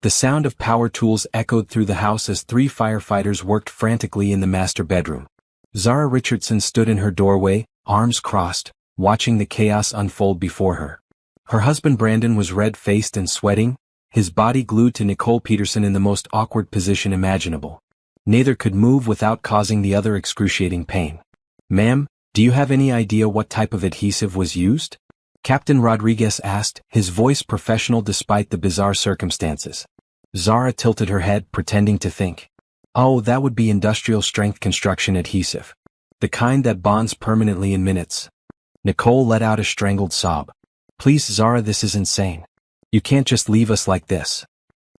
The sound of power tools echoed through the house as 3 firefighters worked frantically in the master bedroom. Zara Richardson stood in her doorway, arms crossed, watching the chaos unfold before her. Her husband Brandon was red-faced and sweating, his body glued to Nicole Peterson in the most awkward position imaginable. Neither could move without causing the other excruciating pain. "Ma'am, do you have any idea what type of adhesive was used?" Captain Rodriguez asked, his voice professional despite the bizarre circumstances. Zara tilted her head, pretending to think. "Oh, that would be industrial-strength construction adhesive. The kind that bonds permanently in minutes." Nicole let out a strangled sob. "Please, Zara, this is insane. You can't just leave us like this."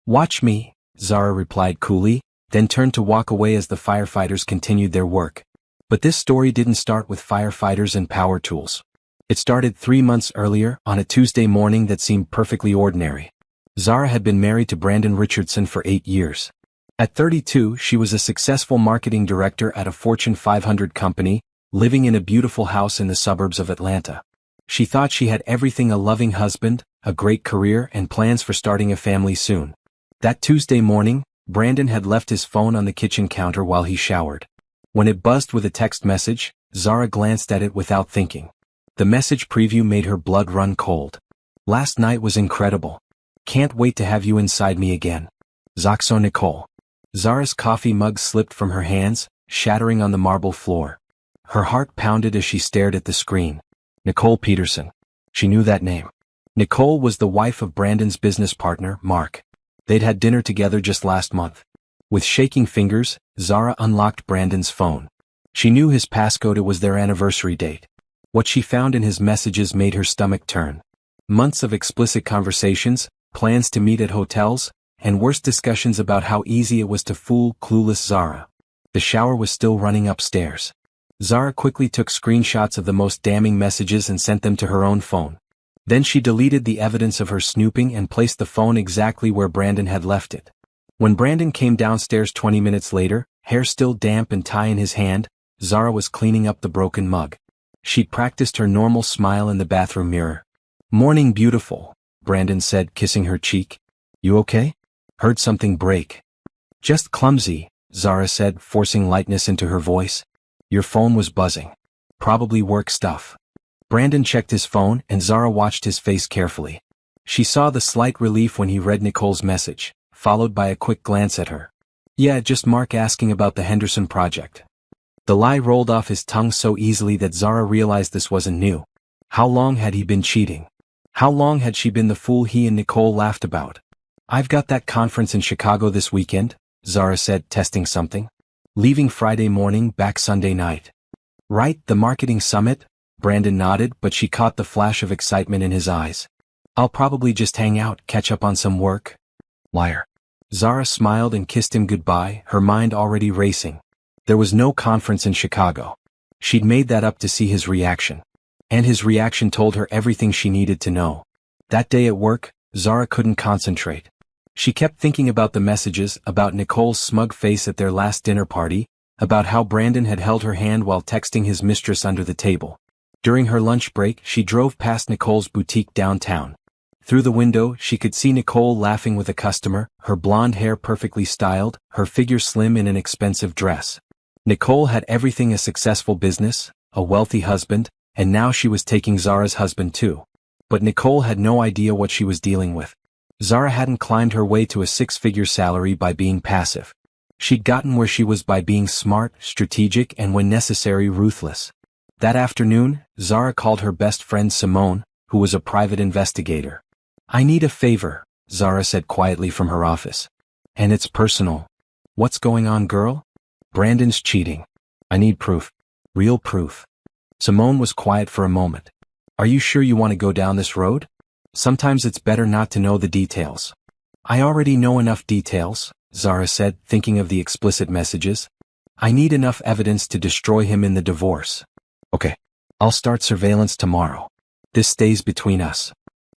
"Watch me," Zara replied coolly, then turned to walk away as the firefighters continued their work. But this story didn't start with firefighters and power tools. It started 3 months earlier, on a Tuesday morning that seemed perfectly ordinary. Zara had been married to Brandon Richardson for 8 years. At 32, she was a successful marketing director at a Fortune 500 company, living in a beautiful house in the suburbs of Atlanta. She thought she had everything: a loving husband, a great career, and plans for starting a family soon. That Tuesday morning, Brandon had left his phone on the kitchen counter while he showered. When it buzzed with a text message, Zara glanced at it without thinking. The message preview made her blood run cold. "Last night was incredible. Can't wait to have you inside me again. Zoxo Nicole." Zara's coffee mug slipped from her hands, shattering on the marble floor. Her heart pounded as she stared at the screen. Nicole Peterson. She knew that name. Nicole was the wife of Brandon's business partner, Mark. They'd had dinner together just last month. With shaking fingers, Zara unlocked Brandon's phone. She knew his passcode. It was their anniversary date. What she found in his messages made her stomach turn. Months of explicit conversations, plans to meet at hotels, and worse, discussions about how easy it was to fool clueless Zara. The shower was still running upstairs. Zara quickly took screenshots of the most damning messages and sent them to her own phone. Then she deleted the evidence of her snooping and placed the phone exactly where Brandon had left it. When Brandon came downstairs 20 minutes later, hair still damp and tie in his hand, Zara was cleaning up the broken mug. She'd practiced her normal smile in the bathroom mirror. "Morning, beautiful," Brandon said, kissing her cheek. "You okay? Heard something break." "Just clumsy," Zara said, forcing lightness into her voice. "Your phone was buzzing. Probably work stuff." Brandon checked his phone, and Zara watched his face carefully. She saw the slight relief when he read Nicole's message, followed by a quick glance at her. "Yeah, just Mark asking about the Henderson project." The lie rolled off his tongue so easily that Zara realized this wasn't new. How long had he been cheating? How long had she been the fool he and Nicole laughed about? "I've got that conference in Chicago this weekend," Zara said, testing something. "Leaving Friday morning, back Sunday night." "Right, the marketing summit?" Brandon nodded, but she caught the flash of excitement in his eyes. "I'll probably just hang out, catch up on some work." Liar. Zara smiled and kissed him goodbye, her mind already racing. There was no conference in Chicago. She'd made that up to see his reaction. And his reaction told her everything she needed to know. That day at work, Zara couldn't concentrate. She kept thinking about the messages, about Nicole's smug face at their last dinner party, about how Brandon had held her hand while texting his mistress under the table. During her lunch break, she drove past Nicole's boutique downtown. Through the window, she could see Nicole laughing with a customer, her blonde hair perfectly styled, her figure slim in an expensive dress. Nicole had everything: a successful business, a wealthy husband, and now she was taking Zara's husband too. But Nicole had no idea what she was dealing with. Zara hadn't climbed her way to a 6-figure salary by being passive. She'd gotten where she was by being smart, strategic, and when necessary, ruthless. That afternoon, Zara called her best friend Simone, who was a private investigator. "I need a favor," Zara said quietly from her office. "And it's personal." "What's going on, girl?" "Brandon's cheating. I need proof. Real proof." Simone was quiet for a moment. "Are you sure you want to go down this road? Sometimes it's better not to know the details." "I already know enough details," Zara said, thinking of the explicit messages. "I need enough evidence to destroy him in the divorce." "Okay. I'll start surveillance tomorrow. This stays between us."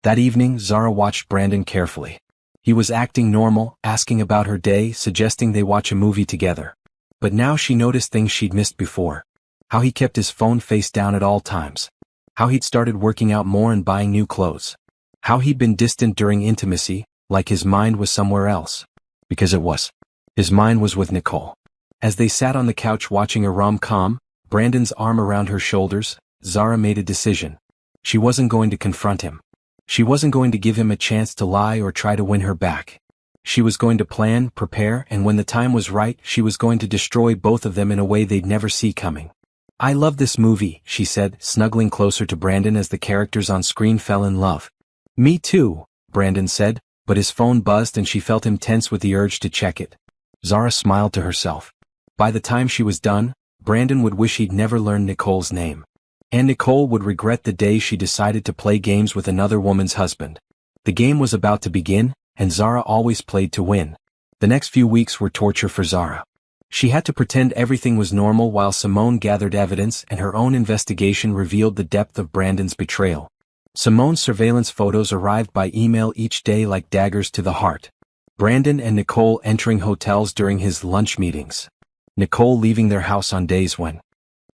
That evening, Zara watched Brandon carefully. He was acting normal, asking about her day, suggesting they watch a movie together. But now she noticed things she'd missed before. How he kept his phone face down at all times. How he'd started working out more and buying new clothes. How he'd been distant during intimacy, like his mind was somewhere else. Because it was. His mind was with Nicole. As they sat on the couch watching a rom-com, Brandon's arm around her shoulders, Zara made a decision. She wasn't going to confront him. She wasn't going to give him a chance to lie or try to win her back. She was going to plan, prepare, and when the time was right, she was going to destroy both of them in a way they'd never see coming. "I love this movie," she said, snuggling closer to Brandon as the characters on screen fell in love. "Me too," Brandon said, but his phone buzzed and she felt him tense with the urge to check it. Zara smiled to herself. By the time she was done, Brandon would wish he'd never learned Nicole's name. And Nicole would regret the day she decided to play games with another woman's husband. The game was about to begin, and Zara always played to win. The next few weeks were torture for Zara. She had to pretend everything was normal while Simone gathered evidence and her own investigation revealed the depth of Brandon's betrayal. Simone's surveillance photos arrived by email each day like daggers to the heart. Brandon and Nicole entering hotels during his lunch meetings. Nicole leaving their house on days when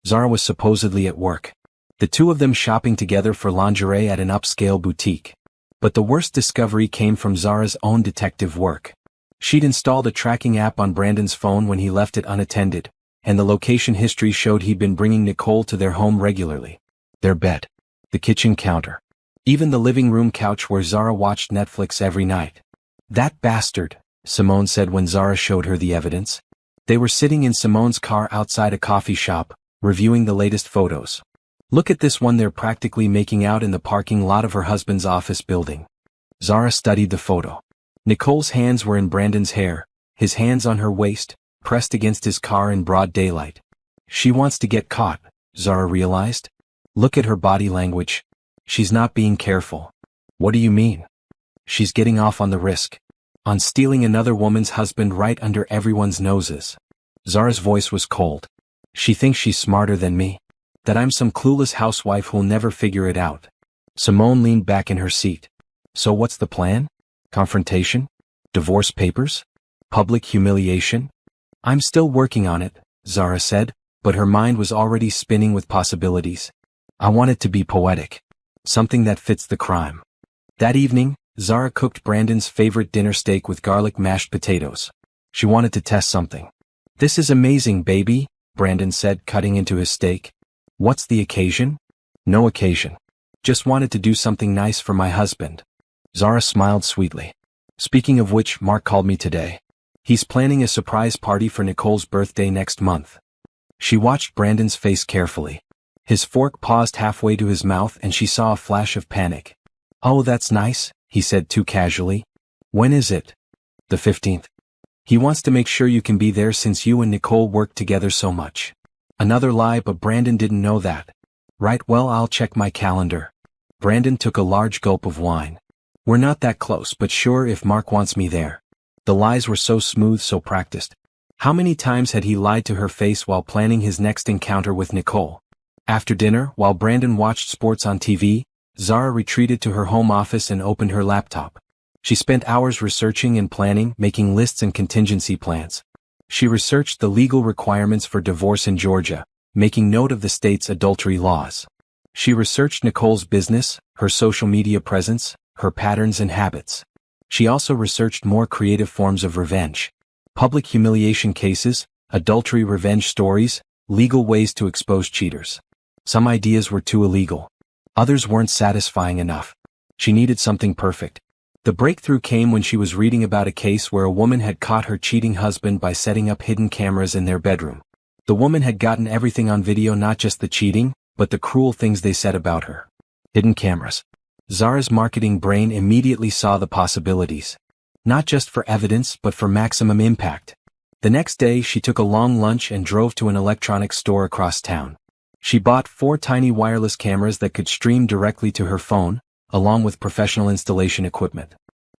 Zara was supposedly at work. The two of them shopping together for lingerie at an upscale boutique. But the worst discovery came from Zara's own detective work. She'd installed a tracking app on Brandon's phone when he left it unattended, and the location history showed he'd been bringing Nicole to their home regularly. Their bed. The kitchen counter. Even the living room couch where Zara watched Netflix every night. "That bastard," Simone said when Zara showed her the evidence. They were sitting in Simone's car outside a coffee shop, reviewing the latest photos. "Look at this one, they're practically making out in the parking lot of her husband's office building." Zara studied the photo. Nicole's hands were in Brandon's hair, his hands on her waist, pressed against his car in broad daylight. She wants to get caught, Zara realized. Look at her body language. She's not being careful. What do you mean? She's getting off on the risk. On stealing another woman's husband right under everyone's noses. Zara's voice was cold. She thinks she's smarter than me. That I'm some clueless housewife who'll never figure it out. Simone leaned back in her seat. So what's the plan? Confrontation? Divorce papers? Public humiliation? I'm still working on it, Zara said, but her mind was already spinning with possibilities. I want it to be poetic. Something that fits the crime. That evening, Zara cooked Brandon's favorite dinner steak with garlic mashed potatoes. She wanted to test something. This is amazing, baby, Brandon said, cutting into his steak. What's the occasion? No occasion. Just wanted to do something nice for my husband. Zara smiled sweetly. Speaking of which, Mark called me today. He's planning a surprise party for Nicole's birthday next month. She watched Brandon's face carefully. His fork paused halfway to his mouth and she saw a flash of panic. Oh, that's nice, he said too casually. When is it? The 15th. He wants to make sure you can be there since you and Nicole work together so much. Another lie, but Brandon didn't know that. Right, well, I'll check my calendar. Brandon took a large gulp of wine. We're not that close, but sure, if Mark wants me there. The lies were so smooth, so practiced. How many times had he lied to her face while planning his next encounter with Nicole? After dinner, while Brandon watched sports on TV, Zara retreated to her home office and opened her laptop. She spent hours researching and planning, making lists and contingency plans. She researched the legal requirements for divorce in Georgia, making note of the state's adultery laws. She researched Nicole's business, her social media presence, her patterns and habits. She also researched more creative forms of revenge. Public humiliation cases, adultery revenge stories, legal ways to expose cheaters. Some ideas were too illegal. Others weren't satisfying enough. She needed something perfect. The breakthrough came when she was reading about a case where a woman had caught her cheating husband by setting up hidden cameras in their bedroom. The woman had gotten everything on video, not just the cheating, but the cruel things they said about her. Hidden cameras. Zara's marketing brain immediately saw the possibilities. Not just for evidence, but for maximum impact. The next day, she took a long lunch and drove to an electronics store across town. She bought 4 tiny wireless cameras that could stream directly to her phone, along with professional installation equipment.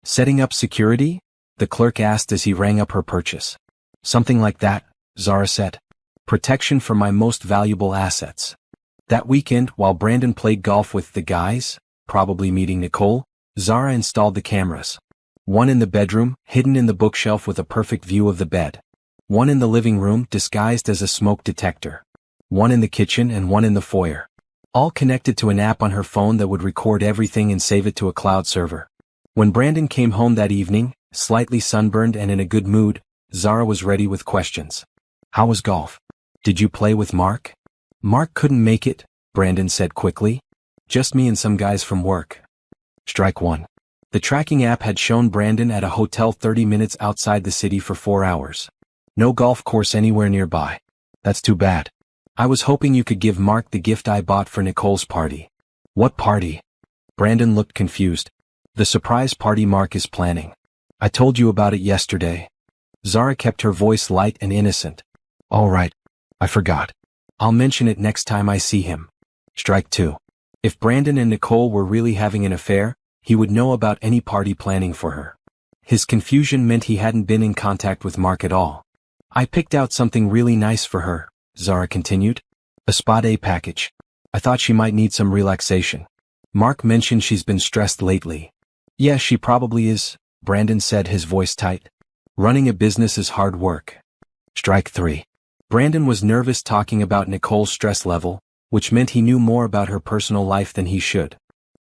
Setting up security? The clerk asked as he rang up her purchase. Something like that, Zara said. Protection for my most valuable assets. That weekend, while Brandon played golf with the guys, probably meeting Nicole, Zara installed the cameras. One in the bedroom, hidden in the bookshelf with a perfect view of the bed. One in the living room, disguised as a smoke detector. One in the kitchen and one in the foyer. All connected to an app on her phone that would record everything and save it to a cloud server. When Brandon came home that evening, slightly sunburned and in a good mood, Zara was ready with questions. How was golf? Did you play with Mark? Mark couldn't make it, Brandon said quickly. Just me and some guys from work. Strike one. The tracking app had shown Brandon at a hotel 30 minutes outside the city for 4 hours. No golf course anywhere nearby. That's too bad. I was hoping you could give Mark the gift I bought for Nicole's party. What party? Brandon looked confused. The surprise party Mark is planning. I told you about it yesterday. Zara kept her voice light and innocent. All right. I forgot. I'll mention it next time I see him. Strike two. If Brandon and Nicole were really having an affair, he would know about any party planning for her. His confusion meant he hadn't been in contact with Mark at all. I picked out something really nice for her, Zara continued. A spa day package. I thought she might need some relaxation. Mark mentioned she's been stressed lately. Yeah, she probably is, Brandon said, his voice tight. Running a business is hard work. Strike three. Brandon was nervous talking about Nicole's stress level, which meant he knew more about her personal life than he should.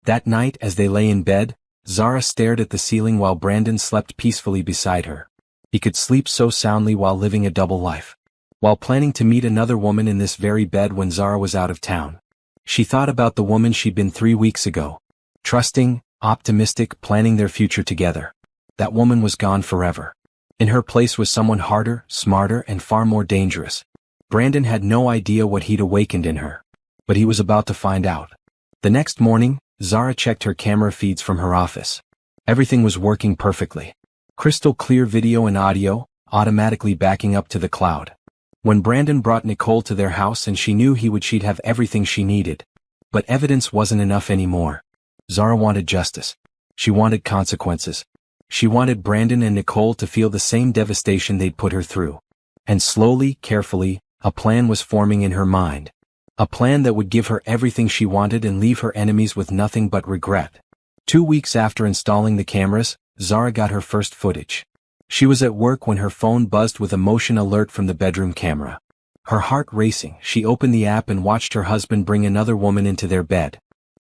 That night, as they lay in bed, Zara stared at the ceiling while Brandon slept peacefully beside her. He could sleep so soundly while living a double life. While planning to meet another woman in this very bed when Zara was out of town. She thought about the woman she'd been 3 weeks ago. Trusting, optimistic, planning their future together. That woman was gone forever. In her place was someone harder, smarter, and far more dangerous. Brandon had no idea what he'd awakened in her. But he was about to find out. The next morning, Zara checked her camera feeds from her office. Everything was working perfectly. Crystal clear video and audio, automatically backing up to the cloud. When Brandon brought Nicole to their house and she knew she'd have everything she needed. But evidence wasn't enough anymore. Zara wanted justice. She wanted consequences. She wanted Brandon and Nicole to feel the same devastation they'd put her through. And slowly, carefully, a plan was forming in her mind. A plan that would give her everything she wanted and leave her enemies with nothing but regret. 2 weeks after installing the cameras, Zara got her first footage. She was at work when her phone buzzed with a motion alert from the bedroom camera. Her heart racing, she opened the app and watched her husband bring another woman into their bed.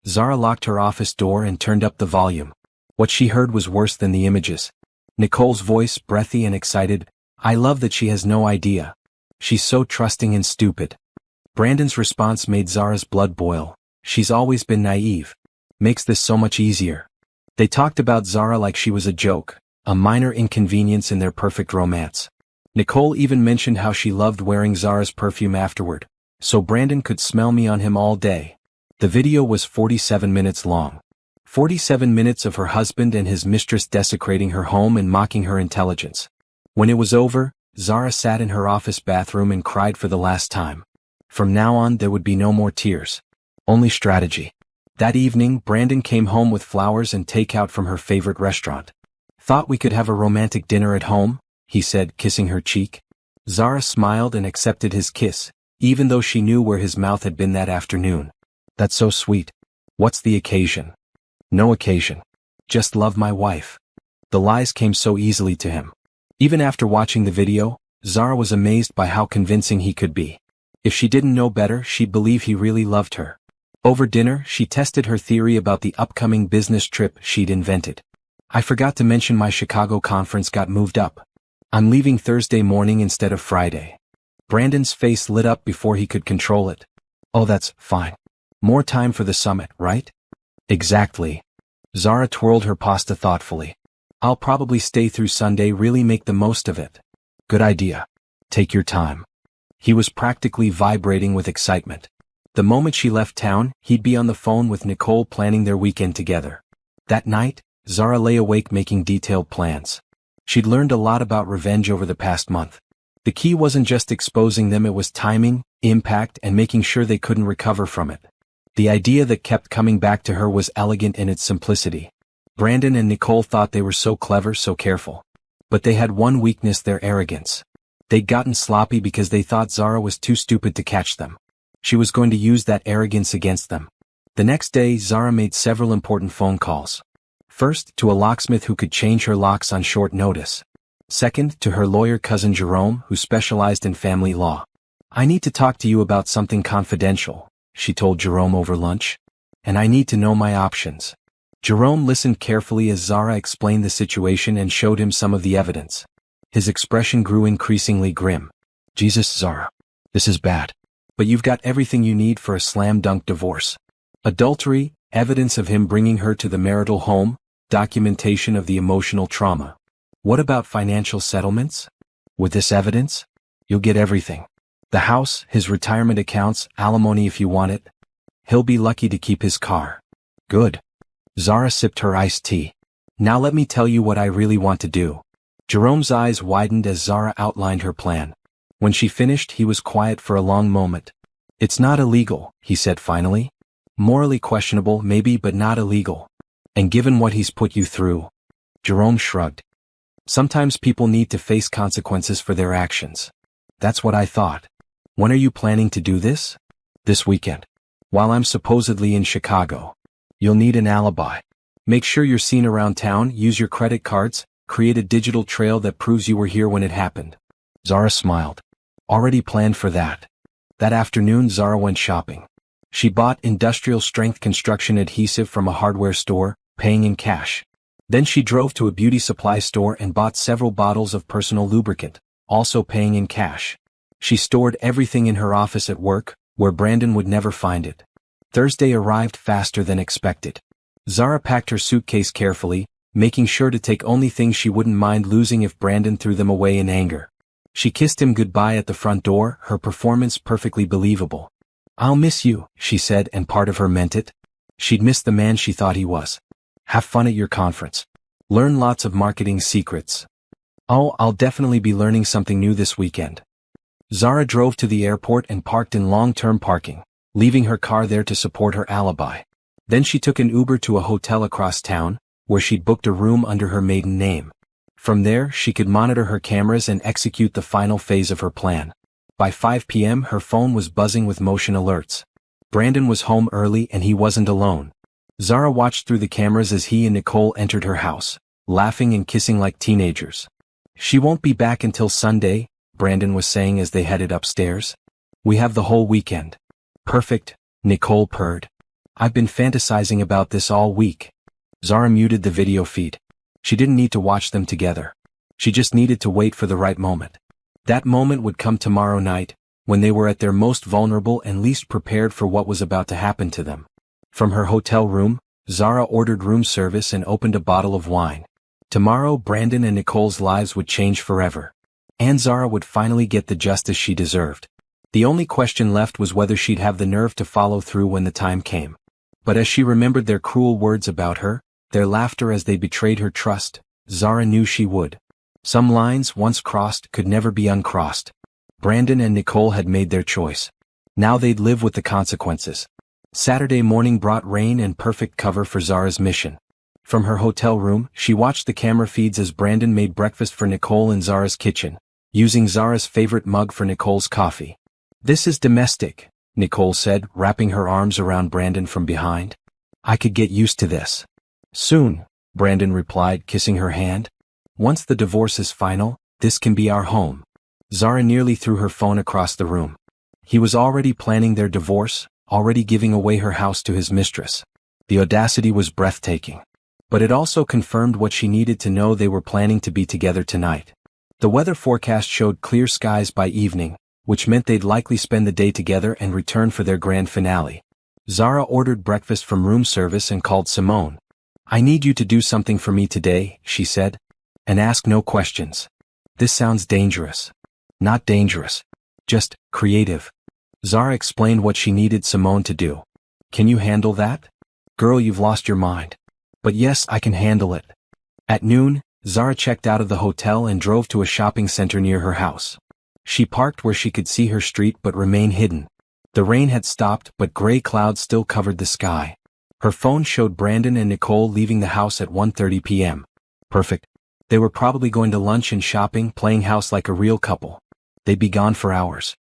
Zara locked her office door and turned up the volume. What she heard was worse than the images. Nicole's voice, breathy and excited. I love that she has no idea. She's so trusting and stupid. Brandon's response made Zara's blood boil. She's always been naive. Makes this so much easier. They talked about Zara like she was a joke, a minor inconvenience in their perfect romance. Nicole even mentioned how she loved wearing Zara's perfume afterward, so Brandon could smell me on him all day. The video was 47 minutes long. 47 minutes of her husband and his mistress desecrating her home and mocking her intelligence. When it was over, Zara sat in her office bathroom and cried for the last time. From now on there would be no more tears. Only strategy. That evening, Brandon came home with flowers and takeout from her favorite restaurant. Thought we could have a romantic dinner at home, he said, kissing her cheek. Zara smiled and accepted his kiss, even though she knew where his mouth had been that afternoon. That's so sweet. What's the occasion? No occasion. Just love my wife. The lies came so easily to him. Even after watching the video, Zara was amazed by how convincing he could be. If she didn't know better, she'd believe he really loved her. Over dinner, she tested her theory about the upcoming business trip she'd invented. I forgot to mention my Chicago conference got moved up. I'm leaving Thursday morning instead of Friday. Brandon's face lit up before he could control it. Oh, that's fine. More time for the summit, right? Exactly. Zara twirled her pasta thoughtfully. I'll probably stay through Sunday, really make the most of it. Good idea. Take your time. He was practically vibrating with excitement. The moment she left town, he'd be on the phone with Nicole planning their weekend together. That night, Zara lay awake making detailed plans. She'd learned a lot about revenge over the past month. The key wasn't just exposing them, it was timing, impact, and making sure they couldn't recover from it. The idea that kept coming back to her was elegant in its simplicity. Brandon and Nicole thought they were so clever, so careful. But they had one weakness: their arrogance. They'd gotten sloppy because they thought Zara was too stupid to catch them. She was going to use that arrogance against them. The next day, Zara made several important phone calls. First, to a locksmith who could change her locks on short notice. Second, to her lawyer cousin Jerome, who specialized in family law. I need to talk to you about something confidential, she told Jerome over lunch. And I need to know my options. Jerome listened carefully as Zara explained the situation and showed him some of the evidence. His expression grew increasingly grim. Jesus, Zara. This is bad. But you've got everything you need for a slam-dunk divorce. Adultery, evidence of him bringing her to the marital home, documentation of the emotional trauma. What about financial settlements? With this evidence, you'll get everything. The house, his retirement accounts, alimony if you want it. He'll be lucky to keep his car. Good. Zara sipped her iced tea. Now let me tell you what I really want to do. Jerome's eyes widened as Zara outlined her plan. When she finished, he was quiet for a long moment. It's not illegal, he said finally. Morally questionable, maybe, but not illegal. And given what he's put you through. Jerome shrugged. Sometimes people need to face consequences for their actions. That's what I thought. When are you planning to do this? This weekend. While I'm supposedly in Chicago. You'll need an alibi. Make sure you're seen around town, use your credit cards, create a digital trail that proves you were here when it happened. Zara smiled. Already planned for that. That afternoon Zara went shopping. She bought industrial-strength construction adhesive from a hardware store, paying in cash. Then she drove to a beauty supply store and bought several bottles of personal lubricant, also paying in cash. She stored everything in her office at work, where Brandon would never find it. Thursday arrived faster than expected. Zara packed her suitcase carefully, making sure to take only things she wouldn't mind losing if Brandon threw them away in anger. She kissed him goodbye at the front door, her performance perfectly believable. I'll miss you, she said, and part of her meant it. She'd missed the man she thought he was. Have fun at your conference. Learn lots of marketing secrets. Oh, I'll definitely be learning something new this weekend. Zara drove to the airport and parked in long-term parking, leaving her car there to support her alibi. Then she took an Uber to a hotel across town, where she'd booked a room under her maiden name. From there, she could monitor her cameras and execute the final phase of her plan. By 5 p.m., her phone was buzzing with motion alerts. Brandon was home early and he wasn't alone. Zara watched through the cameras as he and Nicole entered her house, laughing and kissing like teenagers. She won't be back until Sunday, Brandon was saying as they headed upstairs. We have the whole weekend. Perfect, Nicole purred. I've been fantasizing about this all week. Zara muted the video feed. She didn't need to watch them together. She just needed to wait for the right moment. That moment would come tomorrow night, when they were at their most vulnerable and least prepared for what was about to happen to them. From her hotel room, Zara ordered room service and opened a bottle of wine. Tomorrow, Brandon and Nicole's lives would change forever. And Zara would finally get the justice she deserved. The only question left was whether she'd have the nerve to follow through when the time came. But as she remembered their cruel words about her, their laughter as they betrayed her trust, Zara knew she would. Some lines, once crossed, could never be uncrossed. Brandon and Nicole had made their choice. Now they'd live with the consequences. Saturday morning brought rain and perfect cover for Zara's mission. From her hotel room, she watched the camera feeds as Brandon made breakfast for Nicole in Zara's kitchen, using Zara's favorite mug for Nicole's coffee. This is domestic, Nicole said, wrapping her arms around Brandon from behind. I could get used to this. Soon, Brandon replied, kissing her hand. Once the divorce is final, this can be our home. Zara nearly threw her phone across the room. He was already planning their divorce, already giving away her house to his mistress. The audacity was breathtaking. But it also confirmed what she needed to know: they were planning to be together tonight. The weather forecast showed clear skies by evening, which meant they'd likely spend the day together and return for their grand finale. Zara ordered breakfast from room service and called Simone. I need you to do something for me today, she said. And ask no questions. This sounds dangerous. Not dangerous. Just creative. Zara explained what she needed Simone to do. Can you handle that? Girl, you've lost your mind. But yes, I can handle it. At noon, Zara checked out of the hotel and drove to a shopping center near her house. She parked where she could see her street but remain hidden. The rain had stopped, but gray clouds still covered the sky. Her phone showed Brandon and Nicole leaving the house at 1:30 p.m. Perfect. They were probably going to lunch and shopping, playing house like a real couple. They'd be gone for hours.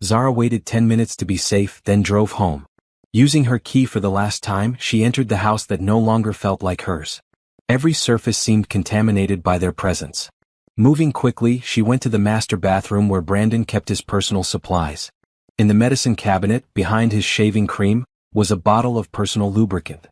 Zara waited 10 minutes to be safe, then drove home. Using her key for the last time, she entered the house that no longer felt like hers. Every surface seemed contaminated by their presence. Moving quickly, she went to the master bathroom where Brandon kept his personal supplies. In the medicine cabinet, behind his shaving cream, was a bottle of personal lubricant.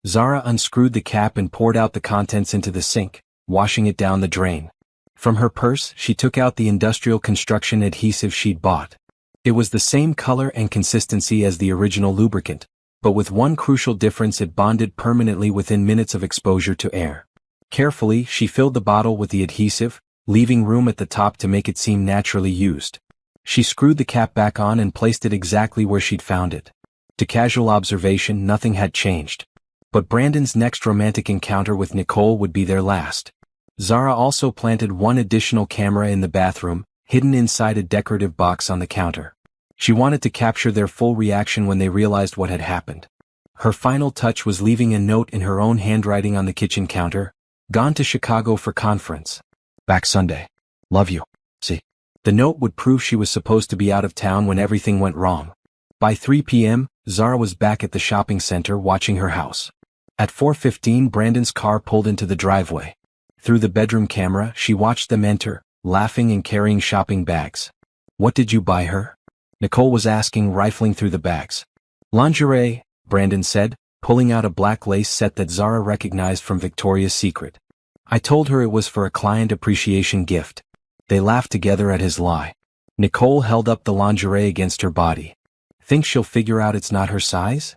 Zara unscrewed the cap and poured out the contents into the sink, washing it down the drain. From her purse, she took out the industrial construction adhesive she'd bought. It was the same color and consistency as the original lubricant, but with one crucial difference: it bonded permanently within minutes of exposure to air. Carefully, she filled the bottle with the adhesive, leaving room at the top to make it seem naturally used. She screwed the cap back on and placed it exactly where she'd found it. To casual observation, nothing had changed. But Brandon's next romantic encounter with Nicole would be their last. Zara also planted one additional camera in the bathroom, hidden inside a decorative box on the counter. She wanted to capture their full reaction when they realized what had happened. Her final touch was leaving a note in her own handwriting on the kitchen counter: "Gone to Chicago for conference. Back Sunday. Love you. See." The note would prove she was supposed to be out of town when everything went wrong. By 3 p.m., Zara was back at the shopping center watching her house. At 4:15, Brandon's car pulled into the driveway. Through the bedroom camera, she watched them enter, laughing and carrying shopping bags. "What did you buy her?" Nicole was asking, rifling through the bags. "Lingerie," Brandon said, pulling out a black lace set that Zara recognized from Victoria's Secret. "I told her it was for a client appreciation gift." They laughed together at his lie. Nicole held up the lingerie against her body. "Think she'll figure out it's not her size?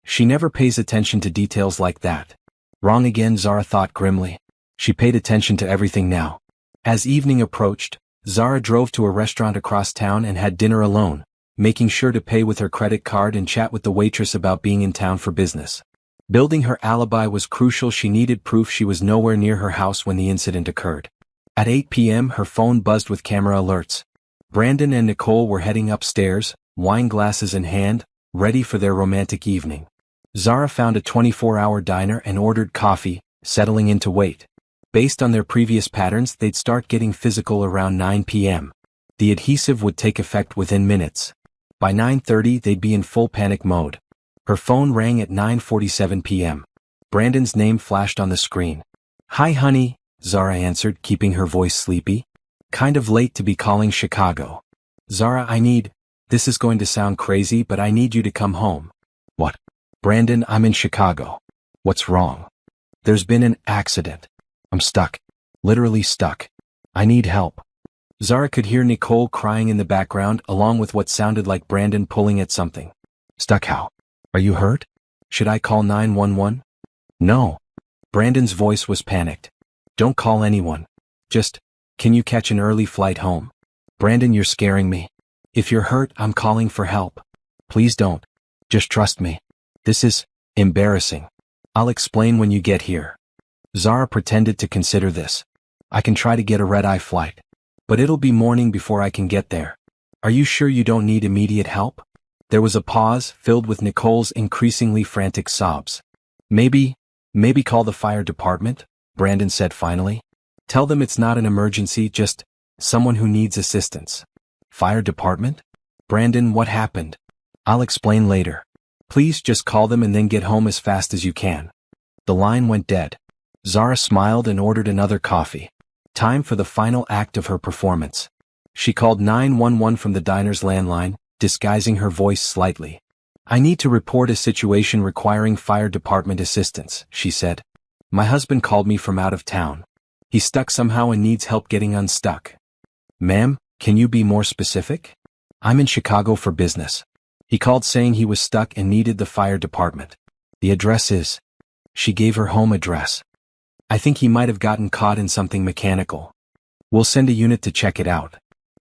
She never pays attention to details like that." Wrong again, Zara thought grimly. She paid attention to everything now. As evening approached, Zara drove to a restaurant across town and had dinner alone, making sure to pay with her credit card and chat with the waitress about being in town for business. Building her alibi was crucial. She needed proof she was nowhere near her house when the incident occurred. At 8 p.m., her phone buzzed with camera alerts. Brandon and Nicole were heading upstairs, wine glasses in hand, ready for their romantic evening. Zara found a 24-hour diner and ordered coffee, settling in to wait. Based on their previous patterns, they'd start getting physical around 9 p.m. The adhesive would take effect within minutes. By 9:30, they'd be in full panic mode. Her phone rang at 9:47 p.m. Brandon's name flashed on the screen. "Hi honey," Zara answered, keeping her voice sleepy. "Kind of late to be calling Chicago." "Zara, this is going to sound crazy, but I need you to come home." "What?" "Brandon, I'm in Chicago." "What's wrong?" "There's been an accident. I'm stuck. Literally stuck. I need help." Zara could hear Nicole crying in the background, along with what sounded like Brandon pulling at something. "Stuck how? Are you hurt? Should I call 911? "No." Brandon's voice was panicked. "Don't call anyone. Just, can you catch an early flight home?" "Brandon, you're scaring me. If you're hurt, I'm calling for help. Please don't. Just trust me. This is embarrassing. I'll explain when you get here." Zara pretended to consider this. "I can try to get a red-eye flight. But it'll be morning before I can get there. Are you sure you don't need immediate help?" There was a pause, filled with Nicole's increasingly frantic sobs. Maybe call the fire department," Brandon said finally. "Tell them it's not an emergency, just someone who needs assistance." "Fire department?" "Brandon, what happened?" "I'll explain later. Please just call them and then get home as fast as you can." The line went dead. Zara smiled and ordered another coffee. Time for the final act of her performance. She called 911 from the diner's landline, disguising her voice slightly. "I need to report a situation requiring fire department assistance," she said. "My husband called me from out of town. He's stuck somehow and needs help getting unstuck." "Ma'am, can you be more specific?" "I'm in Chicago for business. He called saying he was stuck and needed the fire department. The address is..." She gave her home address. "I think he might have gotten caught in something mechanical. We'll send a unit to check it out."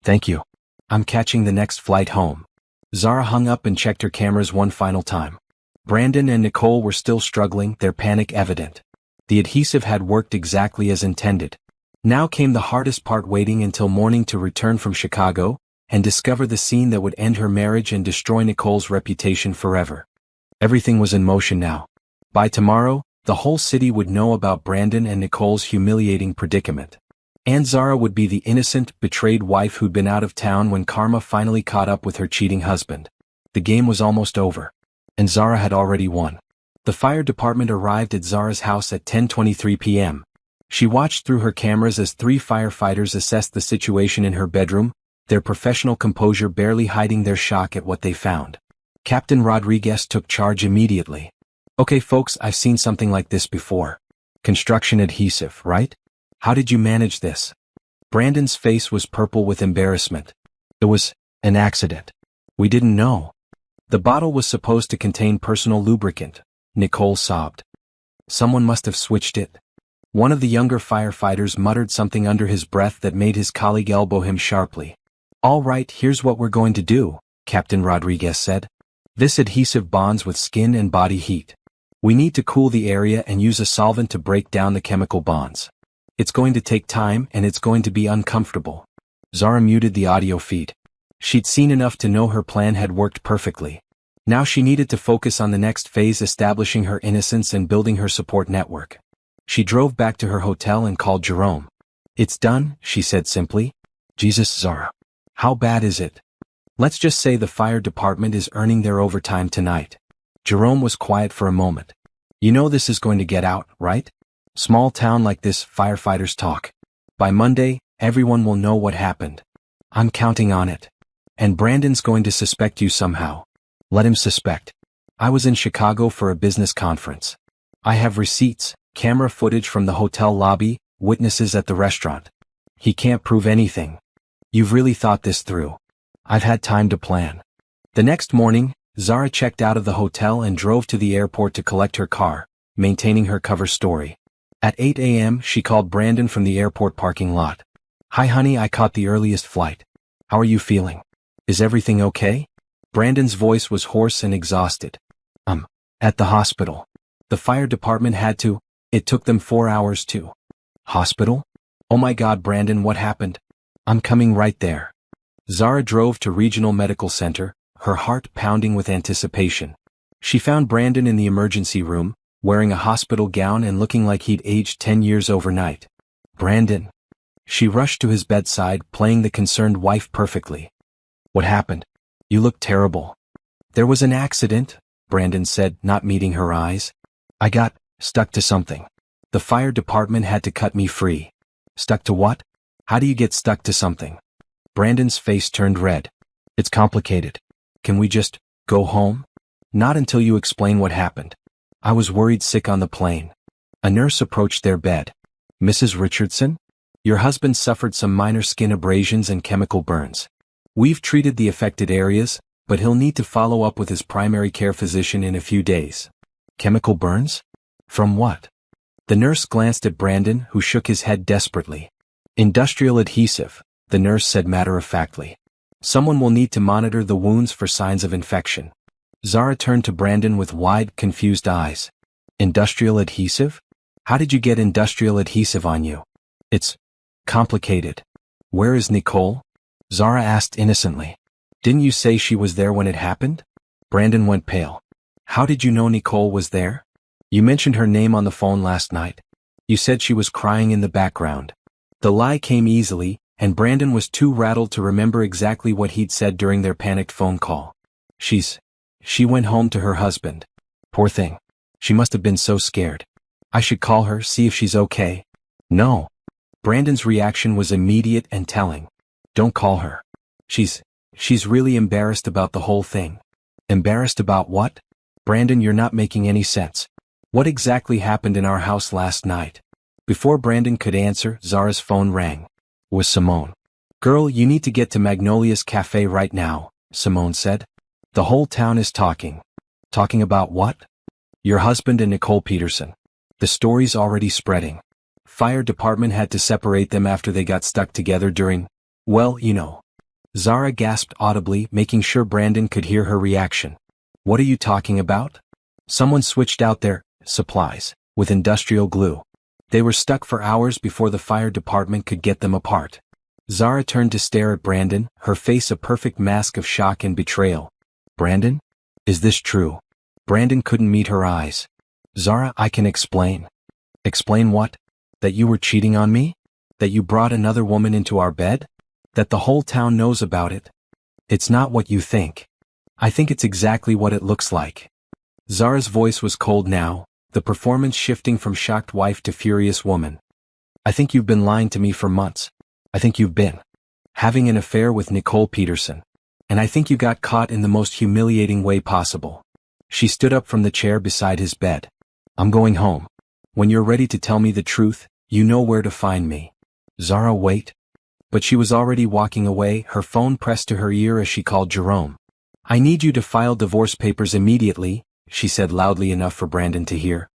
"Thank you. I'm catching the next flight home." Zara hung up and checked her cameras one final time. Brandon and Nicole were still struggling, their panic evident. The adhesive had worked exactly as intended. Now came the hardest part: waiting until morning to return from Chicago and discover the scene that would end her marriage and destroy Nicole's reputation forever. Everything was in motion now. By tomorrow, the whole city would know about Brandon and Nicole's humiliating predicament. And Zara would be the innocent, betrayed wife who'd been out of town when karma finally caught up with her cheating husband. The game was almost over. And Zara had already won. The fire department arrived at Zara's house at 10:23 p.m. She watched through her cameras as 3 firefighters assessed the situation in her bedroom, their professional composure barely hiding their shock at what they found. Captain Rodriguez took charge immediately. Okay folks, I've seen something like this before. Construction adhesive, right? How did you manage this? Brandon's face was purple with embarrassment. It was an accident. We didn't know. The bottle was supposed to contain personal lubricant, Nicole sobbed. Someone must have switched it. One of the younger firefighters muttered something under his breath that made his colleague elbow him sharply. All right, here's what we're going to do, Captain Rodriguez said. This adhesive bonds with skin and body heat. We need to cool the area and use a solvent to break down the chemical bonds. It's going to take time and it's going to be uncomfortable. Zara muted the audio feed. She'd seen enough to know her plan had worked perfectly. Now she needed to focus on the next phase, establishing her innocence and building her support network. She drove back to her hotel and called Jerome. It's done, she said simply. Jesus, Zara. How bad is it? Let's just say the fire department is earning their overtime tonight. Jerome was quiet for a moment. You know this is going to get out, right? Small town like this, firefighters talk. By Monday, everyone will know what happened. I'm counting on it. And Brandon's going to suspect you somehow. Let him suspect. I was in Chicago for a business conference. I have receipts, camera footage from the hotel lobby, witnesses at the restaurant. He can't prove anything. You've really thought this through. I've had time to plan. The next morning, Zara checked out of the hotel and drove to the airport to collect her car, maintaining her cover story. At 8 a.m., she called Brandon from the airport parking lot. Hi honey, I caught the earliest flight. How are you feeling? Is everything okay? Brandon's voice was hoarse and exhausted. At the hospital. The fire department had to. It took them 4 hours to. Hospital? Oh my God, Brandon, what happened? I'm coming right there. Zara drove to Regional Medical Center, her heart pounding with anticipation. She found Brandon in the emergency room, wearing a hospital gown and looking like he'd aged 10 years overnight. Brandon. She rushed to his bedside, playing the concerned wife perfectly. What happened? You look terrible. There was an accident, Brandon said, not meeting her eyes. I got stuck to something. The fire department had to cut me free. Stuck to what? How do you get stuck to something? Brandon's face turned red. It's complicated. Can we just go home? Not until you explain what happened. I was worried sick on the plane. A nurse approached their bed. Mrs. Richardson? Your husband suffered some minor skin abrasions and chemical burns. We've treated the affected areas, but he'll need to follow up with his primary care physician in a few days. Chemical burns? From what? The nurse glanced at Brandon, who shook his head desperately. Industrial adhesive, the nurse said matter-of-factly. Someone will need to monitor the wounds for signs of infection. Zara turned to Brandon with wide, confused eyes. Industrial adhesive? How did you get industrial adhesive on you? It's complicated. Where is Nicole? Zara asked innocently. Didn't you say she was there when it happened? Brandon went pale. How did you know Nicole was there? You mentioned her name on the phone last night. You said she was crying in the background. The lie came easily, and Brandon was too rattled to remember exactly what he'd said during their panicked phone call. She went home to her husband. Poor thing. She must have been so scared. I should call her, see if she's okay. No. Brandon's reaction was immediate and telling. Don't call her. She's really embarrassed about the whole thing. Embarrassed about what? Brandon, you're not making any sense. What exactly happened in our house last night? Before Brandon could answer, Zara's phone rang. It was Simone. Girl, you need to get to Magnolia's cafe right now, Simone said. The whole town is talking. Talking about what? Your husband and Nicole Peterson. The story's already spreading. Fire department had to separate them after they got stuck together during, well, you know. Zara gasped audibly, making sure Brandon could hear her reaction. What are you talking about? Someone switched out their supplies with industrial glue. They were stuck for hours before the fire department could get them apart. Zara turned to stare at Brandon, her face a perfect mask of shock and betrayal. Brandon? Is this true? Brandon couldn't meet her eyes. Zara, I can explain. Explain what? That you were cheating on me? That you brought another woman into our bed? That the whole town knows about it? It's not what you think. I think it's exactly what it looks like. Zara's voice was cold now, the performance shifting from shocked wife to furious woman. I think you've been lying to me for months. I think you've been having an affair with Nicole Peterson. And I think you got caught in the most humiliating way possible. She stood up from the chair beside his bed. I'm going home. When you're ready to tell me the truth, you know where to find me. Zara, wait. But she was already walking away, her phone pressed to her ear as she called Jerome. I need you to file divorce papers immediately, she said loudly enough for Brandon to hear.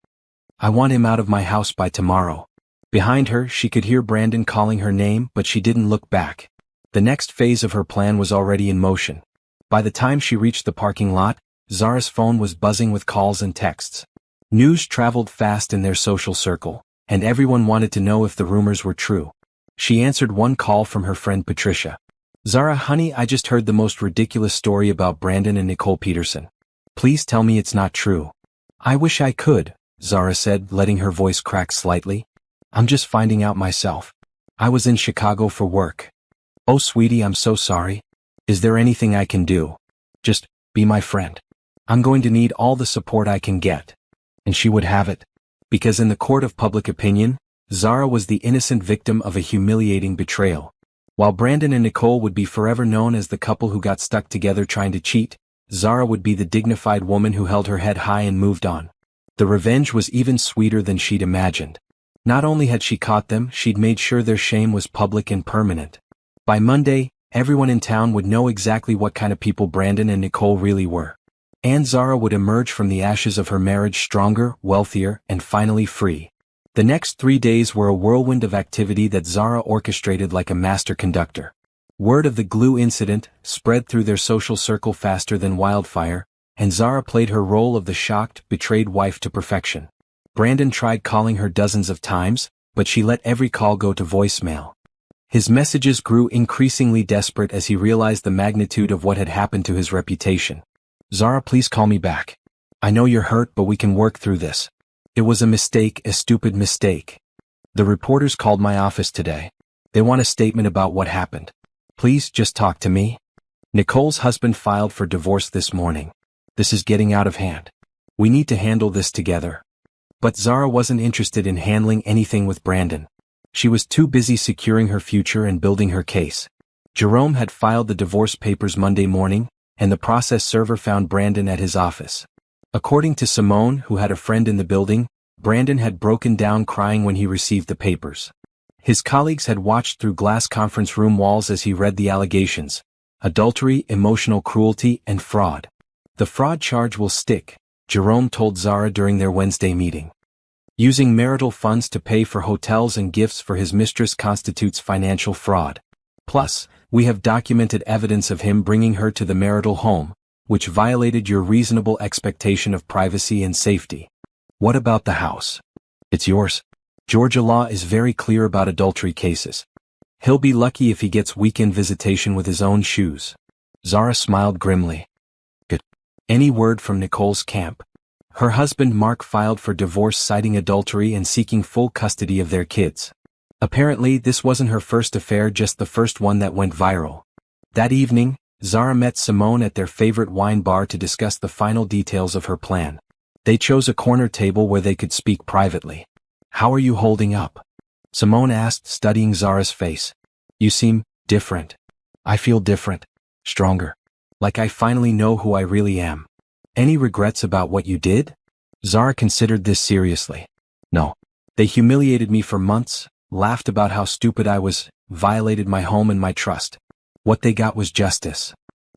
I want him out of my house by tomorrow. Behind her, she could hear Brandon calling her name, but she didn't look back. The next phase of her plan was already in motion. By the time she reached the parking lot, Zara's phone was buzzing with calls and texts. News traveled fast in their social circle, and everyone wanted to know if the rumors were true. She answered one call from her friend Patricia. Zara, honey, I just heard the most ridiculous story about Brandon and Nicole Peterson. Please tell me it's not true. I wish I could, Zara said, letting her voice crack slightly. I'm just finding out myself. I was in Chicago for work. Oh, sweetie, I'm so sorry. Is there anything I can do? Just be my friend. I'm going to need all the support I can get. And she would have it. Because in the court of public opinion, Zara was the innocent victim of a humiliating betrayal. While Brandon and Nicole would be forever known as the couple who got stuck together trying to cheat, Zara would be the dignified woman who held her head high and moved on. The revenge was even sweeter than she'd imagined. Not only had she caught them, she'd made sure their shame was public and permanent. By Monday, everyone in town would know exactly what kind of people Brandon and Nicole really were. And Zara would emerge from the ashes of her marriage stronger, wealthier, and finally free. The next 3 days were a whirlwind of activity that Zara orchestrated like a master conductor. Word of the glue incident spread through their social circle faster than wildfire, and Zara played her role of the shocked, betrayed wife to perfection. Brandon tried calling her dozens of times, but she let every call go to voicemail. His messages grew increasingly desperate as he realized the magnitude of what had happened to his reputation. Zara, please call me back. I know you're hurt, but we can work through this. It was a mistake, a stupid mistake. The reporters called my office today. They want a statement about what happened. Please just talk to me. Nicole's husband filed for divorce this morning. This is getting out of hand. We need to handle this together. But Zara wasn't interested in handling anything with Brandon. She was too busy securing her future and building her case. Jerome had filed the divorce papers Monday morning, and the process server found Brandon at his office. According to Simone, who had a friend in the building, Brandon had broken down crying when he received the papers. His colleagues had watched through glass conference room walls as he read the allegations: adultery, emotional cruelty, and fraud. The fraud charge will stick, Jerome told Zara during their Wednesday meeting. Using marital funds to pay for hotels and gifts for his mistress constitutes financial fraud. Plus, we have documented evidence of him bringing her to the marital home, which violated your reasonable expectation of privacy and safety. What about the house? It's yours. Georgia law is very clear about adultery cases. He'll be lucky if he gets weekend visitation with his own shoes. Zara smiled grimly. Good. Any word from Nicole's camp? Her husband Mark filed for divorce citing adultery and seeking full custody of their kids. Apparently, this wasn't her first affair, just the first one that went viral. That evening, Zara met Simone at their favorite wine bar to discuss the final details of her plan. They chose a corner table where they could speak privately. How are you holding up? Simone asked, studying Zara's face. You seem different. I feel different. Stronger. Like I finally know who I really am. Any regrets about what you did? Zara considered this seriously. No. They humiliated me for months, laughed about how stupid I was, violated my home and my trust. What they got was justice.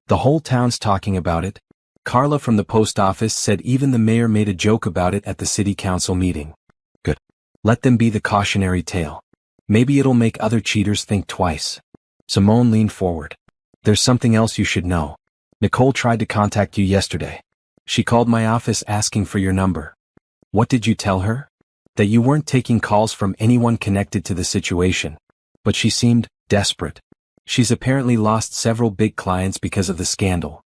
The whole town's talking about it. Carla from the post office said even the mayor made a joke about it at the city council meeting. Good. Let them be the cautionary tale. Maybe it'll make other cheaters think twice. Simone leaned forward. There's something else you should know. Nicole tried to contact you yesterday. She called my office asking for your number. What did you tell her? That you weren't taking calls from anyone connected to the situation. But she seemed desperate. She's apparently lost several big clients because of the scandal.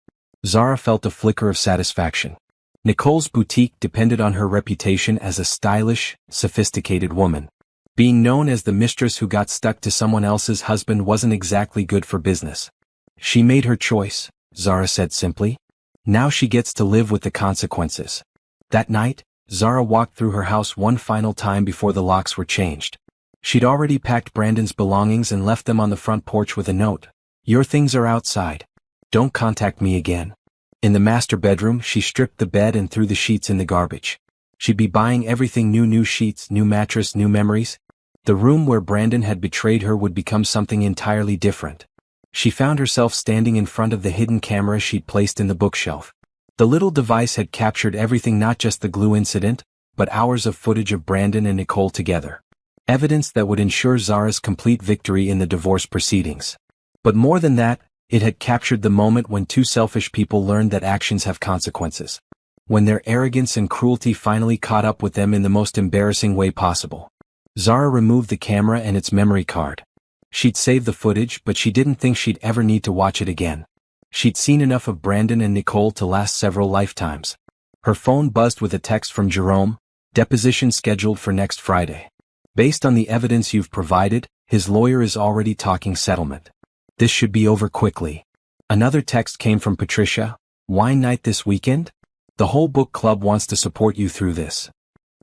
Zara felt a flicker of satisfaction. Nicole's boutique depended on her reputation as a stylish, sophisticated woman. Being known as the mistress who got stuck to someone else's husband wasn't exactly good for business. She made her choice, Zara said simply. Now she gets to live with the consequences. That night, Zara walked through her house one final time before the locks were changed. She'd already packed Brandon's belongings and left them on the front porch with a note. Your things are outside. Don't contact me again. In the master bedroom, she stripped the bed and threw the sheets in the garbage. She'd be buying everything new sheets, new mattress, new memories. The room where Brandon had betrayed her would become something entirely different. She found herself standing in front of the hidden camera she'd placed in the bookshelf. The little device had captured everything, not just the glue incident, but hours of footage of Brandon and Nicole together. Evidence that would ensure Zara's complete victory in the divorce proceedings. But more than that, it had captured the moment when two selfish people learned that actions have consequences. When their arrogance and cruelty finally caught up with them in the most embarrassing way possible. Zara removed the camera and its memory card. She'd saved the footage, but she didn't think she'd ever need to watch it again. She'd seen enough of Brandon and Nicole to last several lifetimes. Her phone buzzed with a text from Jerome, deposition scheduled for next Friday. Based on the evidence you've provided, his lawyer is already talking settlement. This should be over quickly. Another text came from Patricia, wine night this weekend? The whole book club wants to support you through this.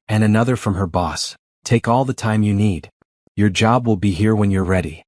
And another from her boss, take all the time you need. Your job will be here when you're ready.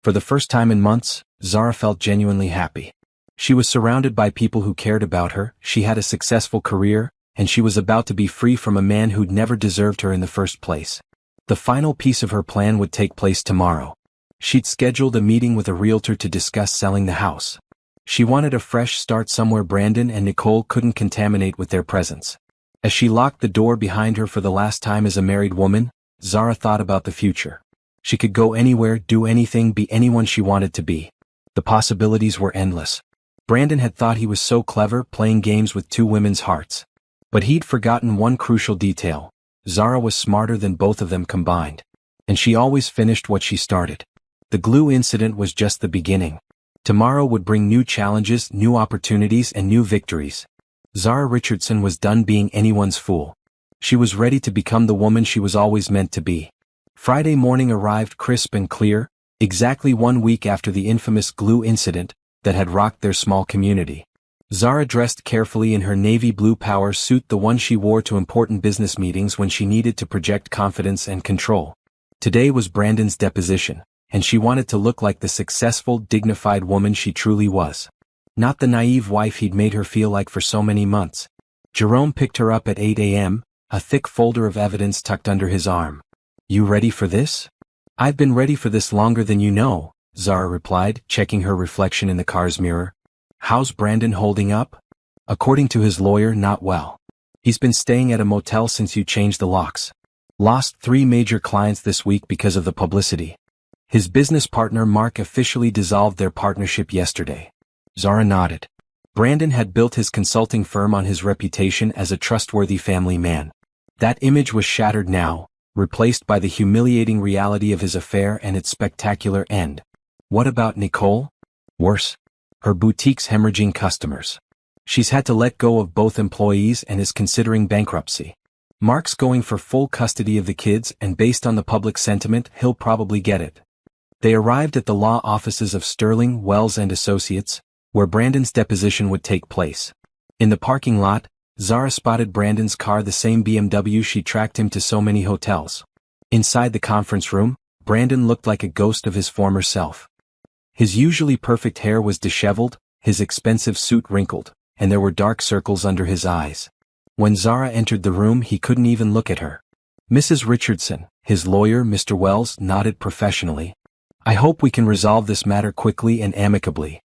For the first time in months, Zara felt genuinely happy. She was surrounded by people who cared about her, she had a successful career, and she was about to be free from a man who'd never deserved her in the first place. The final piece of her plan would take place tomorrow. She'd scheduled a meeting with a realtor to discuss selling the house. She wanted a fresh start somewhere Brandon and Nicole couldn't contaminate with their presence. As she locked the door behind her for the last time as a married woman, Zara thought about the future. She could go anywhere, do anything, be anyone she wanted to be. The possibilities were endless. Brandon had thought he was so clever, playing games with two women's hearts. But he'd forgotten one crucial detail. Zara was smarter than both of them combined. And she always finished what she started. The glue incident was just the beginning. Tomorrow would bring new challenges, new opportunities, and new victories. Zara Richardson was done being anyone's fool. She was ready to become the woman she was always meant to be. Friday morning arrived crisp and clear, exactly 1 week after the infamous glue incident that had rocked their small community. Zara dressed carefully in her navy blue power suit, the one she wore to important business meetings when she needed to project confidence and control. Today was Brandon's deposition, and she wanted to look like the successful, dignified woman she truly was. Not the naive wife he'd made her feel like for so many months. Jerome picked her up at 8 a.m., a thick folder of evidence tucked under his arm. You ready for this? I've been ready for this longer than you know, Zara replied, checking her reflection in the car's mirror. How's Brandon holding up? According to his lawyer, not well. He's been staying at a motel since you changed the locks. Lost 3 major clients this week because of the publicity. His business partner Mark officially dissolved their partnership yesterday. Zara nodded. Brandon had built his consulting firm on his reputation as a trustworthy family man. That image was shattered now, replaced by the humiliating reality of his affair and its spectacular end. What about Nicole? Worse. Her boutique's hemorrhaging customers. She's had to let go of both employees and is considering bankruptcy. Mark's going for full custody of the kids, and based on the public sentiment, he'll probably get it. They arrived at the law offices of Sterling, Wells and Associates, where Brandon's deposition would take place. In the parking lot, Zara spotted Brandon's car, the same BMW she tracked him to so many hotels. Inside the conference room, Brandon looked like a ghost of his former self. His usually perfect hair was disheveled, his expensive suit wrinkled, and there were dark circles under his eyes. When Zara entered the room, he couldn't even look at her. Mrs. Richardson, his lawyer, Mr. Wells, nodded professionally. I hope we can resolve this matter quickly and amicably.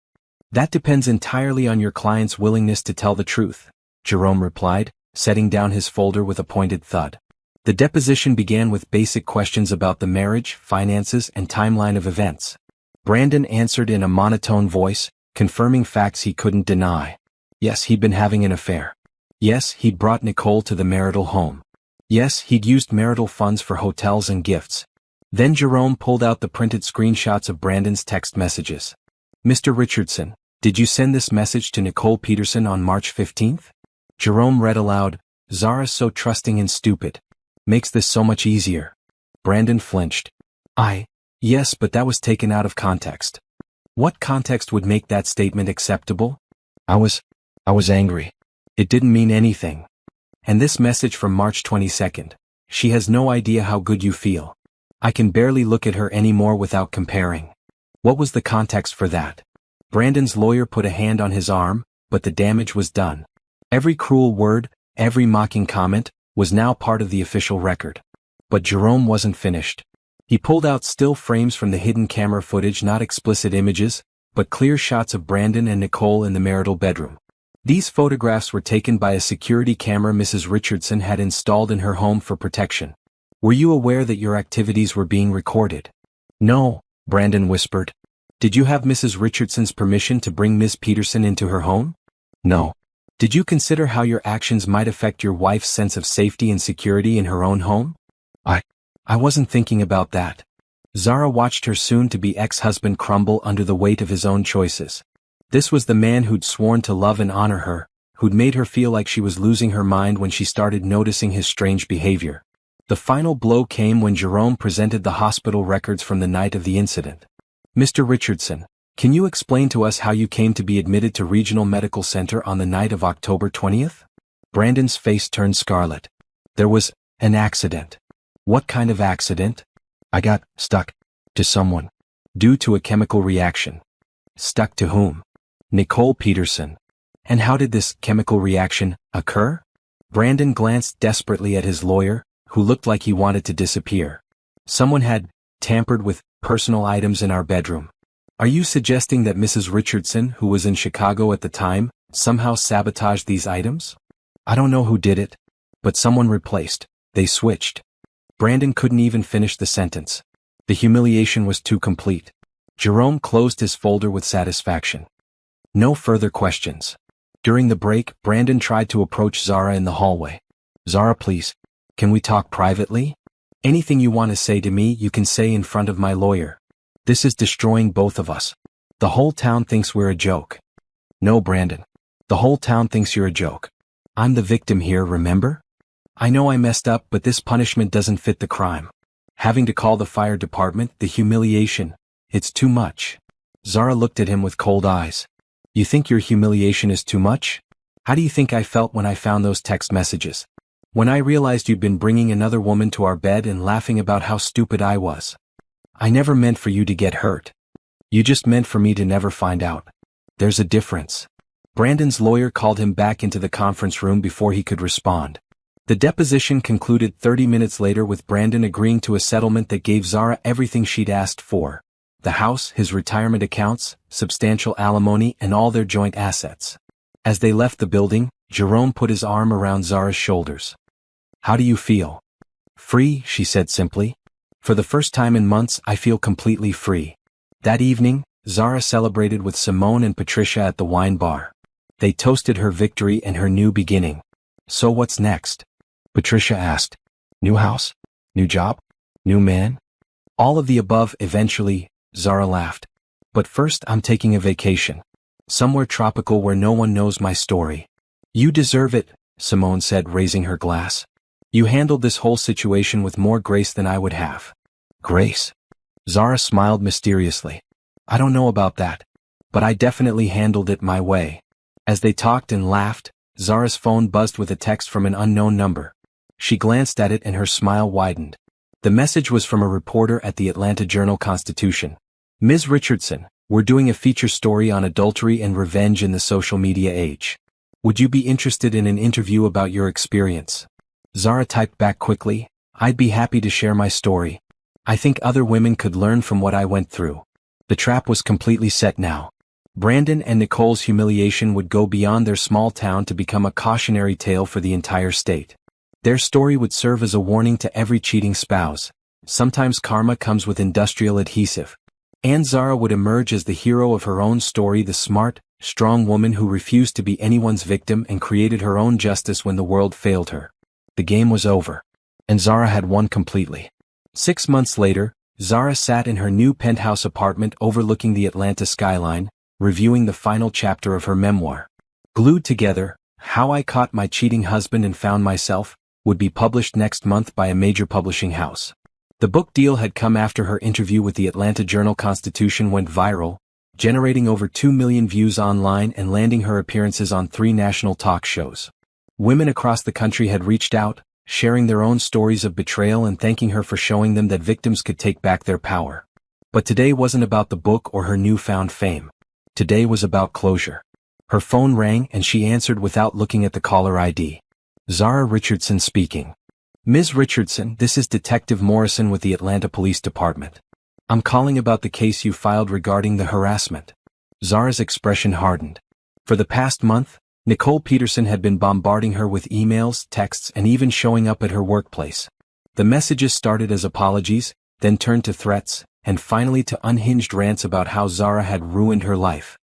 That depends entirely on your client's willingness to tell the truth, Jerome replied, setting down his folder with a pointed thud. The deposition began with basic questions about the marriage, finances, and timeline of events. Brandon answered in a monotone voice, confirming facts he couldn't deny. Yes, he'd been having an affair. Yes, he'd brought Nicole to the marital home. Yes, he'd used marital funds for hotels and gifts. Then Jerome pulled out the printed screenshots of Brandon's text messages. Mr. Richardson, did you send this message to Nicole Peterson on March 15th? Jerome read aloud, Zara's so trusting and stupid. Makes this so much easier. Brandon flinched. Yes, but that was taken out of context. What context would make that statement acceptable? I was angry. It didn't mean anything. And this message from March 22nd. She has no idea how good you feel. I can barely look at her anymore without comparing. What was the context for that? Brandon's lawyer put a hand on his arm, but the damage was done. Every cruel word, every mocking comment, was now part of the official record. But Jerome wasn't finished. He pulled out still frames from the hidden camera footage, not explicit images, but clear shots of Brandon and Nicole in the marital bedroom. These photographs were taken by a security camera Mrs. Richardson had installed in her home for protection. Were you aware that your activities were being recorded? No, Brandon whispered. Did you have Mrs. Richardson's permission to bring Ms. Peterson into her home? No. Did you consider how your actions might affect your wife's sense of safety and security in her own home? I wasn't thinking about that. Zara watched her soon-to-be ex-husband crumble under the weight of his own choices. This was the man who'd sworn to love and honor her, who'd made her feel like she was losing her mind when she started noticing his strange behavior. The final blow came when Jerome presented the hospital records from the night of the incident. Mr. Richardson, can you explain to us how you came to be admitted to Regional Medical Center on the night of October 20th? Brandon's face turned scarlet. There was an accident. What kind of accident? I got stuck to someone. Due to a chemical reaction. Stuck to whom? Nicole Peterson. And how did this chemical reaction occur? Brandon glanced desperately at his lawyer, who looked like he wanted to disappear. Someone had tampered with personal items in our bedroom. Are you suggesting that Mrs. Richardson, who was in Chicago at the time, somehow sabotaged these items? I don't know who did it, but someone replaced. They switched. Brandon couldn't even finish the sentence. The humiliation was too complete. Jerome closed his folder with satisfaction. No further questions. During the break, Brandon tried to approach Zara in the hallway. Zara, please. Can we talk privately? Anything you want to say to me, you can say in front of my lawyer. This is destroying both of us. The whole town thinks we're a joke. No, Brandon. The whole town thinks you're a joke. I'm the victim here, remember? I know I messed up, but this punishment doesn't fit the crime. Having to call the fire department, the humiliation, it's too much. Zara looked at him with cold eyes. You think your humiliation is too much? How do you think I felt when I found those text messages? When I realized you'd been bringing another woman to our bed and laughing about how stupid I was. I never meant for you to get hurt. You just meant for me to never find out. There's a difference. Brandon's lawyer called him back into the conference room before he could respond. The deposition concluded 30 minutes later with Brandon agreeing to a settlement that gave Zara everything she'd asked for. The house, his retirement accounts, substantial alimony, and all their joint assets. As they left the building, Jerome put his arm around Zara's shoulders. How do you feel? Free, she said simply. For the first time in months, I feel completely free. That evening, Zara celebrated with Simone and Patricia at the wine bar. They toasted her victory and her new beginning. So what's next? Patricia asked. New house? New job? New man? All of the above eventually, Zara laughed. But first I'm taking a vacation. Somewhere tropical where no one knows my story. You deserve it, Simone said, raising her glass. You handled this whole situation with more grace than I would have. Grace? Zara smiled mysteriously. I don't know about that. But I definitely handled it my way. As they talked and laughed, Zara's phone buzzed with a text from an unknown number. She glanced at it and her smile widened. The message was from a reporter at the Atlanta Journal-Constitution. Ms. Richardson, we're doing a feature story on adultery and revenge in the social media age. Would you be interested in an interview about your experience? Zara typed back quickly, I'd be happy to share my story. I think other women could learn from what I went through. The trap was completely set now. Brandon and Nicole's humiliation would go beyond their small town to become a cautionary tale for the entire state. Their story would serve as a warning to every cheating spouse. Sometimes karma comes with industrial adhesive. And Zara would emerge as the hero of her own story, the smart, strong woman who refused to be anyone's victim and created her own justice when the world failed her. The game was over. And Zara had won completely. 6 months later, Zara sat in her new penthouse apartment overlooking the Atlanta skyline, reviewing the final chapter of her memoir. Glued Together, How I Caught My Cheating Husband and Found Myself, would be published next month by a major publishing house. The book deal had come after her interview with the Atlanta Journal-Constitution went viral, generating over 2 million views online and landing her appearances on 3 national talk shows. Women across the country had reached out, sharing their own stories of betrayal and thanking her for showing them that victims could take back their power. But today wasn't about the book or her newfound fame. Today was about closure. Her phone rang and she answered without looking at the caller ID. Zara Richardson speaking. Ms. Richardson, this is Detective Morrison with the Atlanta Police Department. I'm calling about the case you filed regarding the harassment. Zara's expression hardened. For the past month, Nicole Peterson had been bombarding her with emails, texts, and even showing up at her workplace. The messages started as apologies, then turned to threats, and finally to unhinged rants about how Zara had ruined her life.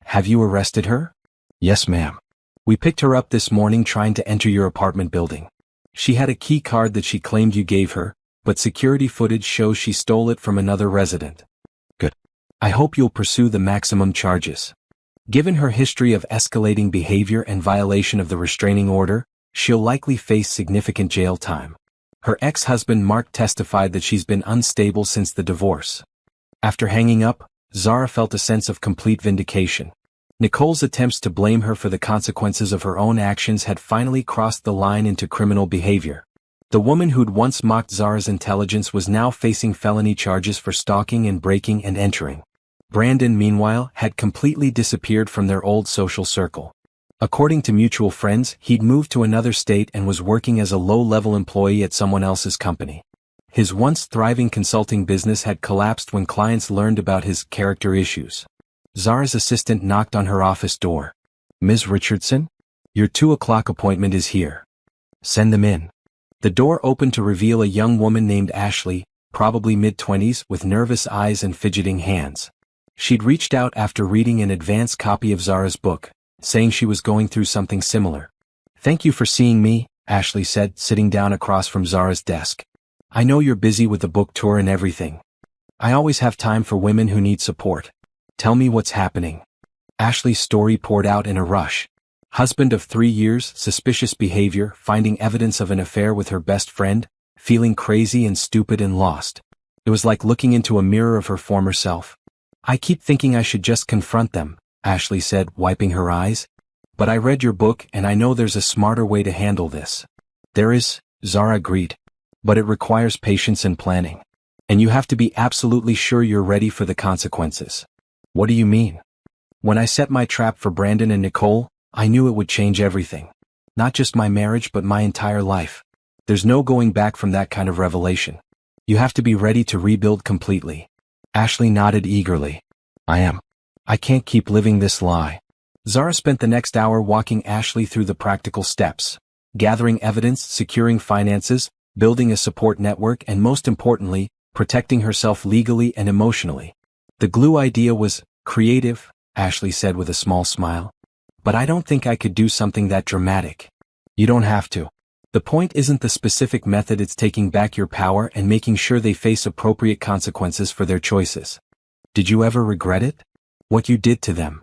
Have you arrested her? Yes, ma'am. We picked her up this morning trying to enter your apartment building. She had a key card that she claimed you gave her, but security footage shows she stole it from another resident. Good. I hope you'll pursue the maximum charges. Given her history of escalating behavior and violation of the restraining order, she'll likely face significant jail time. Her ex-husband Mark testified that she's been unstable since the divorce. After hanging up, Zara felt a sense of complete vindication. Nicole's attempts to blame her for the consequences of her own actions had finally crossed the line into criminal behavior. The woman who'd once mocked Zara's intelligence was now facing felony charges for stalking and breaking and entering. Brandon, meanwhile, had completely disappeared from their old social circle. According to mutual friends, he'd moved to another state and was working as a low-level employee at someone else's company. His once thriving consulting business had collapsed when clients learned about his character issues. Zara's assistant knocked on her office door. Ms. Richardson? Your 2 o'clock appointment is here. Send them in. The door opened to reveal a young woman named Ashley, probably mid-20s, with nervous eyes and fidgeting hands. She'd reached out after reading an advance copy of Zara's book, saying she was going through something similar. Thank you for seeing me, Ashley said, sitting down across from Zara's desk. I know you're busy with the book tour and everything. I always have time for women who need support. Tell me what's happening. Ashley's story poured out in a rush. Husband of 3 years, suspicious behavior, finding evidence of an affair with her best friend, feeling crazy and stupid and lost. It was like looking into a mirror of her former self. I keep thinking I should just confront them, Ashley said, wiping her eyes. But I read your book and I know there's a smarter way to handle this. There is, Zara agreed. But it requires patience and planning. And you have to be absolutely sure you're ready for the consequences. What do you mean? When I set my trap for Brandon and Nicole, I knew it would change everything. Not just my marriage but my entire life. There's no going back from that kind of revelation. You have to be ready to rebuild completely. Ashley nodded eagerly. I am. I can't keep living this lie. Zara spent the next hour walking Ashley through the practical steps, gathering evidence, securing finances, building a support network, and most importantly, protecting herself legally and emotionally. The glue idea was creative, Ashley said with a small smile. But I don't think I could do something that dramatic. You don't have to. The point isn't the specific method, it's taking back your power and making sure they face appropriate consequences for their choices. Did you ever regret it? What you did to them?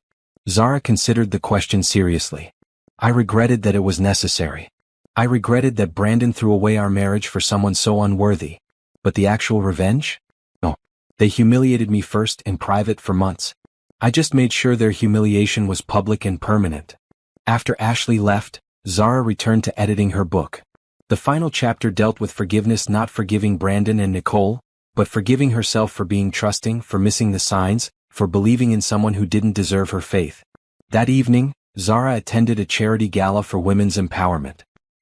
Zara considered the question seriously. I regretted that it was necessary. I regretted that Brandon threw away our marriage for someone so unworthy. But the actual revenge? No. They humiliated me first in private for months. I just made sure their humiliation was public and permanent. After Ashley left, Zara returned to editing her book. The final chapter dealt with forgiveness, not forgiving Brandon and Nicole, but forgiving herself for being trusting, for missing the signs, for believing in someone who didn't deserve her faith. That evening, Zara attended a charity gala for women's empowerment.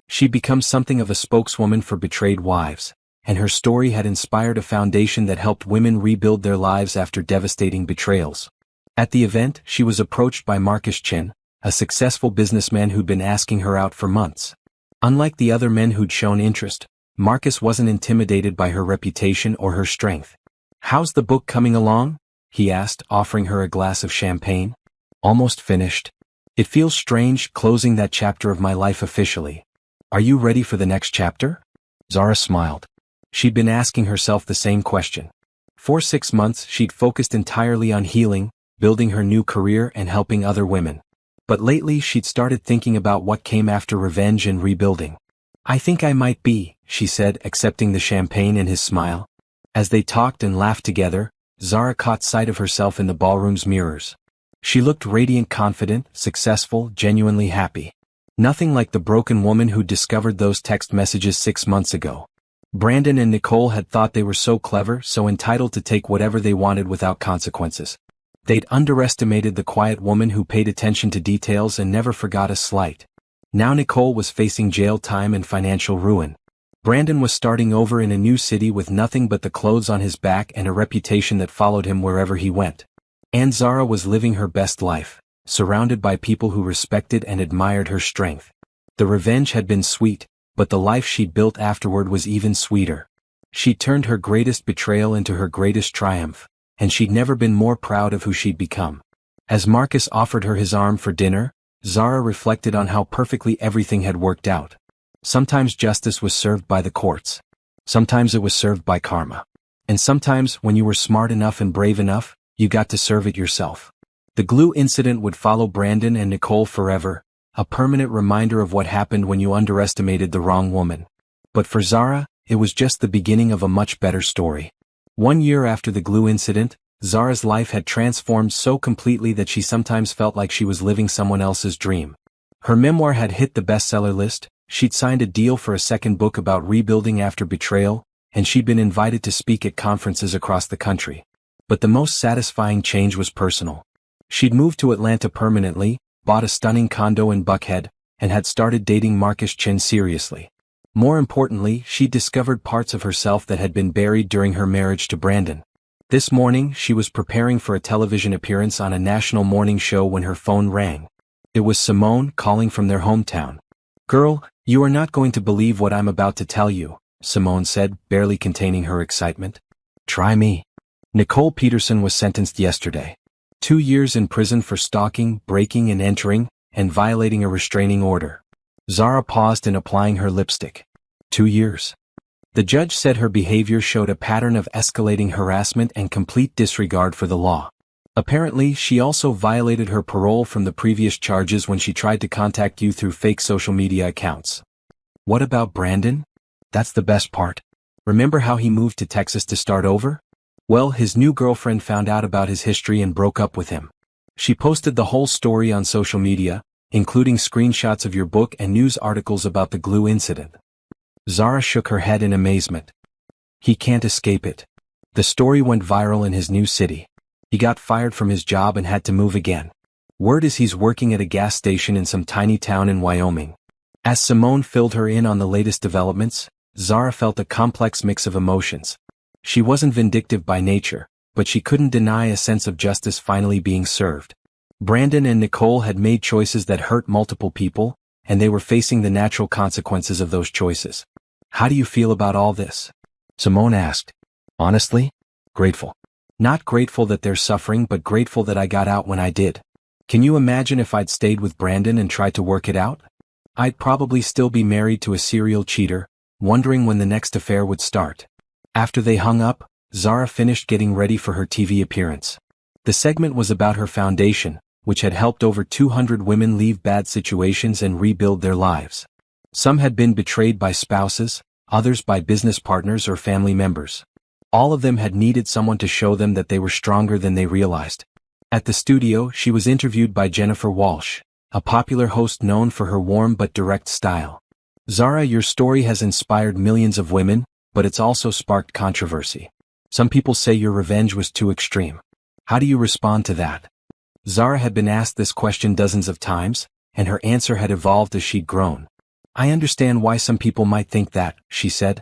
She'd become something of a spokeswoman for betrayed wives, and her story had inspired a foundation that helped women rebuild their lives after devastating betrayals. At the event, she was approached by Marcus Chin, a successful businessman who'd been asking her out for months. Unlike the other men who'd shown interest, Marcus wasn't intimidated by her reputation or her strength. How's the book coming along? He asked, offering her a glass of champagne. Almost finished. It feels strange closing that chapter of my life officially. Are you ready for the next chapter? Zara smiled. She'd been asking herself the same question. For 6 months she'd focused entirely on healing, building her new career and helping other women. But lately she'd started thinking about what came after revenge and rebuilding. I think I might be, she said, accepting the champagne and his smile. As they talked and laughed together, Zara caught sight of herself in the ballroom's mirrors. She looked radiant, confident, successful, genuinely happy. Nothing like the broken woman who discovered those text messages 6 months ago. Brandon and Nicole had thought they were so clever, so entitled to take whatever they wanted without consequences. They'd underestimated the quiet woman who paid attention to details and never forgot a slight. Now Nicole was facing jail time and financial ruin. Brandon was starting over in a new city with nothing but the clothes on his back and a reputation that followed him wherever he went. And Zara was living her best life, surrounded by people who respected and admired her strength. The revenge had been sweet, but the life she'd built afterward was even sweeter. She'd turned her greatest betrayal into her greatest triumph, and she'd never been more proud of who she'd become. As Marcus offered her his arm for dinner, Zara reflected on how perfectly everything had worked out. Sometimes justice was served by the courts. Sometimes it was served by karma. And sometimes, when you were smart enough and brave enough, you got to serve it yourself. The glue incident would follow Brandon and Nicole forever, a permanent reminder of what happened when you underestimated the wrong woman. But for Zara, it was just the beginning of a much better story. 1 year after the glue incident, Zara's life had transformed so completely that she sometimes felt like she was living someone else's dream. Her memoir had hit the bestseller list, she'd signed a deal for a second book about rebuilding after betrayal, and she'd been invited to speak at conferences across the country. But the most satisfying change was personal. She'd moved to Atlanta permanently, bought a stunning condo in Buckhead, and had started dating Marcus Chin seriously. More importantly, she'd discovered parts of herself that had been buried during her marriage to Brandon. This morning, she was preparing for a television appearance on a national morning show when her phone rang. It was Simone calling from their hometown. "Girl, you are not going to believe what I'm about to tell you," Simone said, barely containing her excitement. "Try me." Nicole Peterson was sentenced yesterday. 2 years in prison for stalking, breaking and entering, and violating a restraining order. Zara paused in applying her lipstick. 2 years. The judge said her behavior showed a pattern of escalating harassment and complete disregard for the law. Apparently, she also violated her parole from the previous charges when she tried to contact you through fake social media accounts. What about Brandon? That's the best part. Remember how he moved to Texas to start over? Well, his new girlfriend found out about his history and broke up with him. She posted the whole story on social media, including screenshots of your book and news articles about the glue incident. Zara shook her head in amazement. He can't escape it. The story went viral in his new city. He got fired from his job and had to move again. Word is he's working at a gas station in some tiny town in Wyoming. As Simone filled her in on the latest developments, Zara felt a complex mix of emotions. She wasn't vindictive by nature, but she couldn't deny a sense of justice finally being served. Brandon and Nicole had made choices that hurt multiple people, and they were facing the natural consequences of those choices. "How do you feel about all this?" Simone asked. "Honestly? Grateful. Not grateful that they're suffering, but grateful that I got out when I did. Can you imagine if I'd stayed with Brandon and tried to work it out? I'd probably still be married to a serial cheater, wondering when the next affair would start." After they hung up, Zara finished getting ready for her TV appearance. The segment was about her foundation, which had helped over 200 women leave bad situations and rebuild their lives. Some had been betrayed by spouses, others by business partners or family members. All of them had needed someone to show them that they were stronger than they realized. At the studio, she was interviewed by Jennifer Walsh, a popular host known for her warm but direct style. "Zara, your story has inspired millions of women, but it's also sparked controversy. Some people say your revenge was too extreme. How do you respond to that?" Zara had been asked this question dozens of times, and her answer had evolved as she'd grown. "I understand why some people might think that," she said.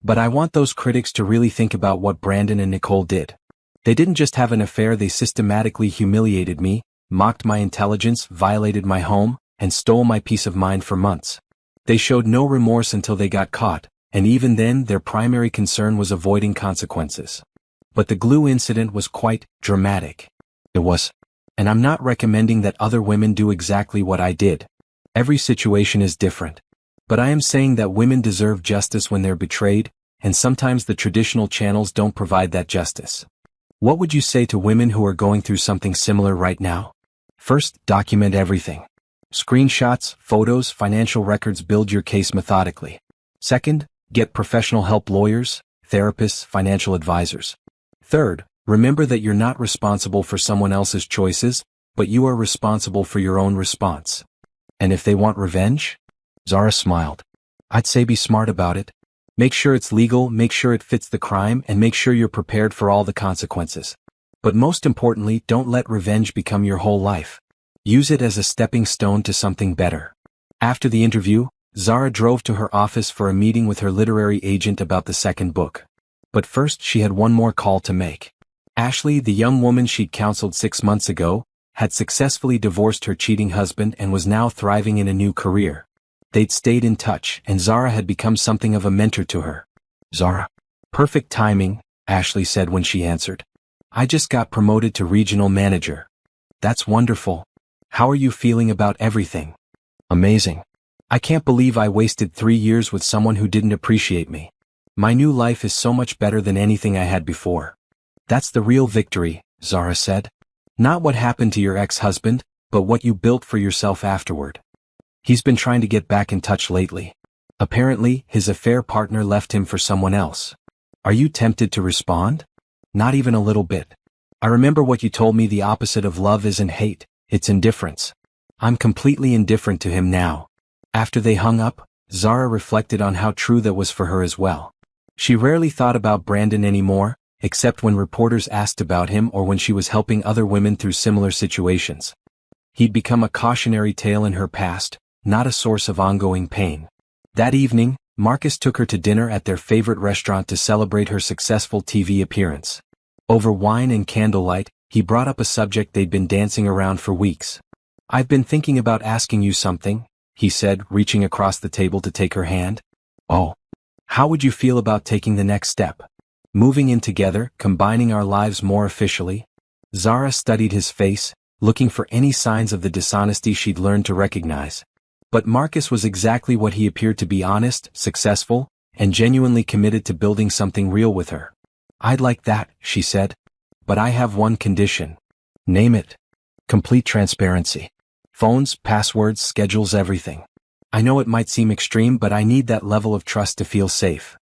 "But I want those critics to really think about what Brandon and Nicole did. They didn't just have an affair, they systematically humiliated me, mocked my intelligence, violated my home, and stole my peace of mind for months. They showed no remorse until they got caught, and even then their primary concern was avoiding consequences. But the glue incident was quite dramatic. It was. And I'm not recommending that other women do exactly what I did. Every situation is different. But I am saying that women deserve justice when they're betrayed, and sometimes the traditional channels don't provide that justice." What would you say to women who are going through something similar right now? First, document everything. Screenshots, photos, financial records. Build your case methodically. Second, get professional help: lawyers, therapists, financial advisors. Third, remember that you're not responsible for someone else's choices, but you are responsible for your own response. And if they want revenge? Zara smiled. "I'd say be smart about it. Make sure it's legal, make sure it fits the crime, and make sure you're prepared for all the consequences. But most importantly, don't let revenge become your whole life. Use it as a stepping stone to something better. After the interview, Zara drove to her office for a meeting with her literary agent about the second book. But first she had one more call to make. Ashley, the young woman she'd counseled 6 months ago, had successfully divorced her cheating husband and was now thriving in a new career. They'd stayed in touch, and Zara had become something of a mentor to her. "Zara." "Perfect timing," Ashley said when she answered. "I just got promoted to regional manager." "That's wonderful. How are you feeling about everything?" "Amazing. I can't believe I wasted 3 years with someone who didn't appreciate me. My new life is so much better than anything I had before." "That's the real victory," Zara said. "Not what happened to your ex-husband, but what you built for yourself afterward." "He's been trying to get back in touch lately. Apparently, his affair partner left him for someone else." "Are you tempted to respond?" "Not even a little bit. I remember what you told me: the opposite of love isn't hate, it's indifference. I'm completely indifferent to him now." After they hung up, Zara reflected on how true that was for her as well. She rarely thought about Brandon anymore, except when reporters asked about him or when she was helping other women through similar situations. He'd become a cautionary tale in her past, not a source of ongoing pain. That evening, Marcus took her to dinner at their favorite restaurant to celebrate her successful TV appearance. Over wine and candlelight, he brought up a subject they'd been dancing around for weeks. "I've been thinking about asking you something," he said, reaching across the table to take her hand. "Oh. How would you feel about taking the next step? Moving in together, combining our lives more officially?" Zara studied his face, looking for any signs of the dishonesty she'd learned to recognize. But Marcus was exactly what he appeared to be: honest, successful, and genuinely committed to building something real with her. "I'd like that," she said. "But I have one condition." "Name it." "Complete transparency. Phones, passwords, schedules, everything. I know it might seem extreme, but I need that level of trust to feel safe."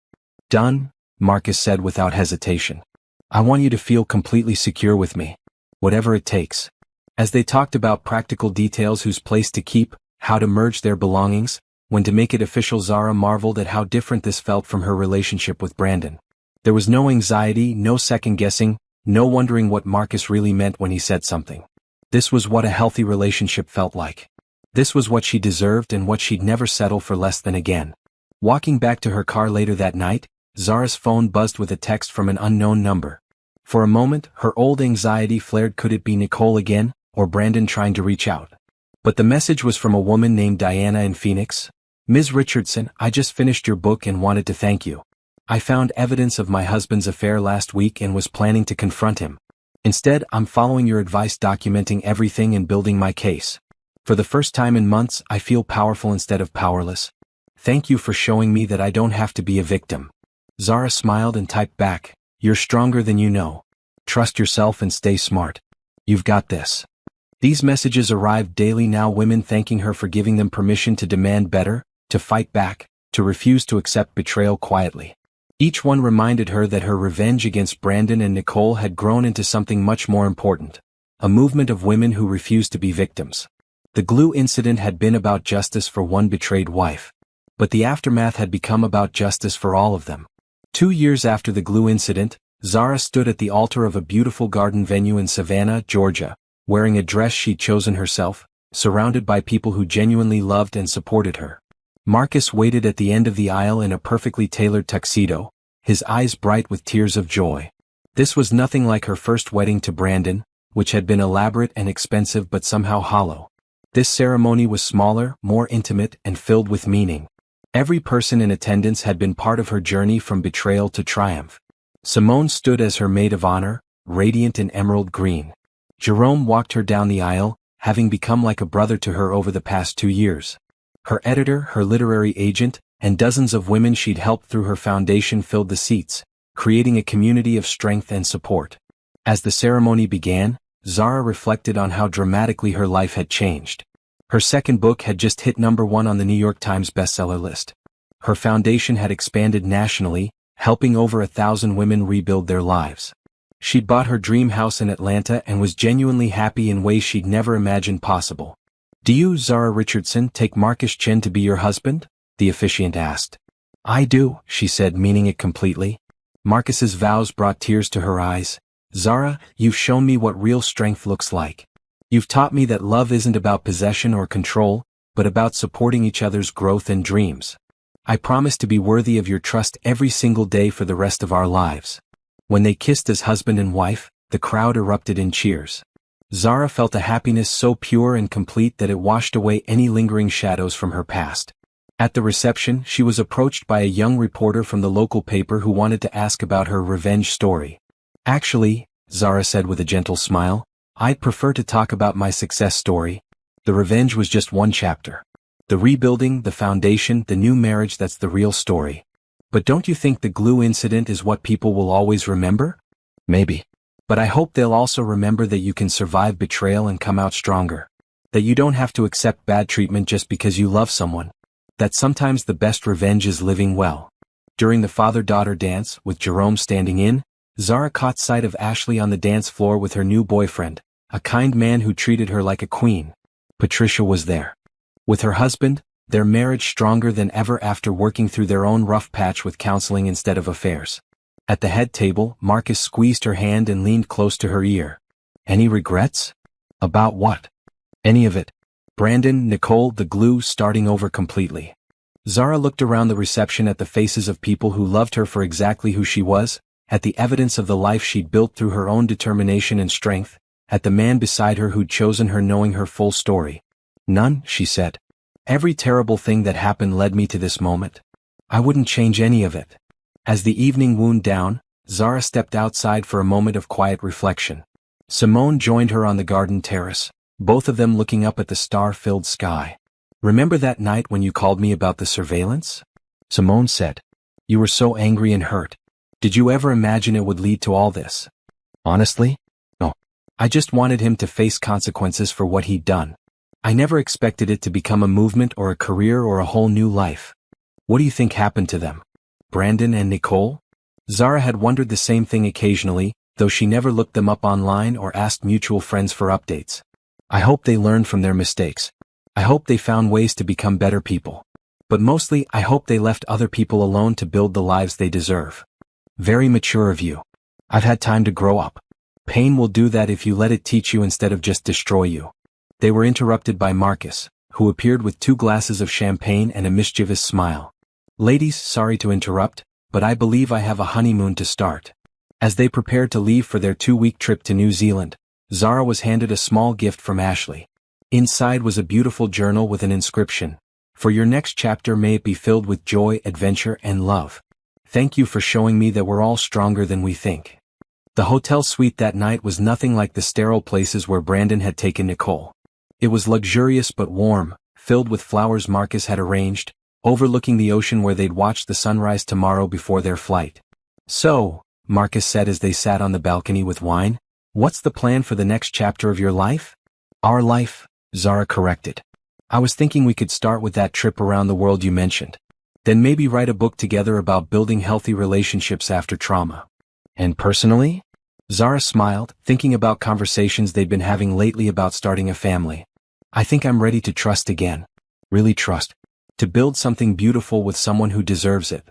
"Done," Marcus said without hesitation. "I want you to feel completely secure with me. Whatever it takes." As they talked about practical details: whose place to keep, how to merge their belongings, when to make it official, Zara marveled at how different this felt from her relationship with Brandon. There was no anxiety, no second-guessing, no wondering what Marcus really meant when he said something. This was what a healthy relationship felt like. This was what she deserved and what she'd never settle for less than again. Walking back to her car later that night, Zara's phone buzzed with a text from an unknown number. For a moment, her old anxiety flared. Could it be Nicole again, or Brandon trying to reach out? But the message was from a woman named Diana in Phoenix. "Ms. Richardson, I just finished your book and wanted to thank you. I found evidence of my husband's affair last week and was planning to confront him. Instead, I'm following your advice, documenting everything and building my case. For the first time in months, I feel powerful instead of powerless. Thank you for showing me that I don't have to be a victim." Zara smiled and typed back, "You're stronger than you know. Trust yourself and stay smart. You've got this." These messages arrived daily now, women thanking her for giving them permission to demand better, to fight back, to refuse to accept betrayal quietly. Each one reminded her that her revenge against Brandon and Nicole had grown into something much more important: a movement of women who refused to be victims. The glue incident had been about justice for one betrayed wife. But the aftermath had become about justice for all of them. 2 years after the glue incident, Zara stood at the altar of a beautiful garden venue in Savannah, Georgia, wearing a dress she'd chosen herself, surrounded by people who genuinely loved and supported her. Marcus waited at the end of the aisle in a perfectly tailored tuxedo, his eyes bright with tears of joy. This was nothing like her first wedding to Brandon, which had been elaborate and expensive but somehow hollow. This ceremony was smaller, more intimate, and filled with meaning. Every person in attendance had been part of her journey from betrayal to triumph. Simone stood as her maid of honor, radiant in emerald green. Jerome walked her down the aisle, having become like a brother to her over the past 2 years. Her editor, her literary agent, and dozens of women she'd helped through her foundation filled the seats, creating a community of strength and support. As the ceremony began, Zara reflected on how dramatically her life had changed. Her second book had just hit #1 on the New York Times bestseller list. Her foundation had expanded nationally, helping over 1,000 women rebuild their lives. She'd bought her dream house in Atlanta and was genuinely happy in ways she'd never imagined possible. "Do you, Zara Richardson, take Marcus Chin to be your husband?" the officiant asked. "I do," she said, meaning it completely. Marcus's vows brought tears to her eyes. Zara, you've shown me what real strength looks like. You've taught me that love isn't about possession or control, but about supporting each other's growth and dreams. I promise to be worthy of your trust every single day for the rest of our lives." When they kissed as husband and wife, the crowd erupted in cheers. Zara felt a happiness so pure and complete that it washed away any lingering shadows from her past. At the reception, she was approached by a young reporter from the local paper who wanted to ask about her revenge story. "Actually," Zara said with a gentle smile, "I'd prefer to talk about my success story. The revenge was just one chapter. The rebuilding, the foundation, the new marriage, that's the real story. But don't you think the glue incident is what people will always remember? Maybe. But I hope they'll also remember that you can survive betrayal and come out stronger. That you don't have to accept bad treatment just because you love someone. That sometimes the best revenge is living well." During the father-daughter dance, with Jerome standing in, Zara caught sight of Ashley on the dance floor with her new boyfriend, a kind man who treated her like a queen. Patricia was there. With her husband, their marriage stronger than ever after working through their own rough patch with counseling instead of affairs. At the head table, Marcus squeezed her hand and leaned close to her ear. "Any regrets?" "About what?" "Any of it. Brandon, Nicole, the glue starting over completely." Zara looked around the reception at the faces of people who loved her for exactly who she was, at the evidence of the life she'd built through her own determination and strength, at the man beside her who'd chosen her knowing her full story. "None," she said. "Every terrible thing that happened led me to this moment. I wouldn't change any of it." As the evening wound down, Zara stepped outside for a moment of quiet reflection. Simone joined her on the garden terrace, both of them looking up at the star-filled sky. "Remember that night when you called me about the surveillance?" Simone said. "You were so angry and hurt. Did you ever imagine it would lead to all this?" "Honestly? No. I just wanted him to face consequences for what he'd done. I never expected it to become a movement or a career or a whole new life." "What do you think happened to them? Brandon and Nicole?" Zara had wondered the same thing occasionally, though she never looked them up online or asked mutual friends for updates. "I hope they learned from their mistakes. I hope they found ways to become better people. But mostly, I hope they left other people alone to build the lives they deserve." "Very mature of you. I've had time to grow up. Pain will do that if you let it teach you instead of just destroy you." They were interrupted by Marcus, who appeared with 2 glasses of champagne and a mischievous smile. "Ladies, sorry to interrupt, but I believe I have a honeymoon to start." As they prepared to leave for their 2-week trip to New Zealand, Zara was handed a small gift from Ashley. Inside was a beautiful journal with an inscription. "For your next chapter may it be filled with joy, adventure, and love. Thank you for showing me that we're all stronger than we think." The hotel suite that night was nothing like the sterile places where Brandon had taken Nicole. It was luxurious but warm, filled with flowers Marcus had arranged, overlooking the ocean where they'd watch the sunrise tomorrow before their flight. "So," Marcus said as they sat on the balcony with wine, "what's the plan for the next chapter of your life?" "Our life," Zara corrected. "I was thinking we could start with that trip around the world you mentioned. Then maybe write a book together about building healthy relationships after trauma." "And personally?" Zara smiled, thinking about conversations they'd been having lately about starting a family. "I think I'm ready to trust again. Really trust. To build something beautiful with someone who deserves it."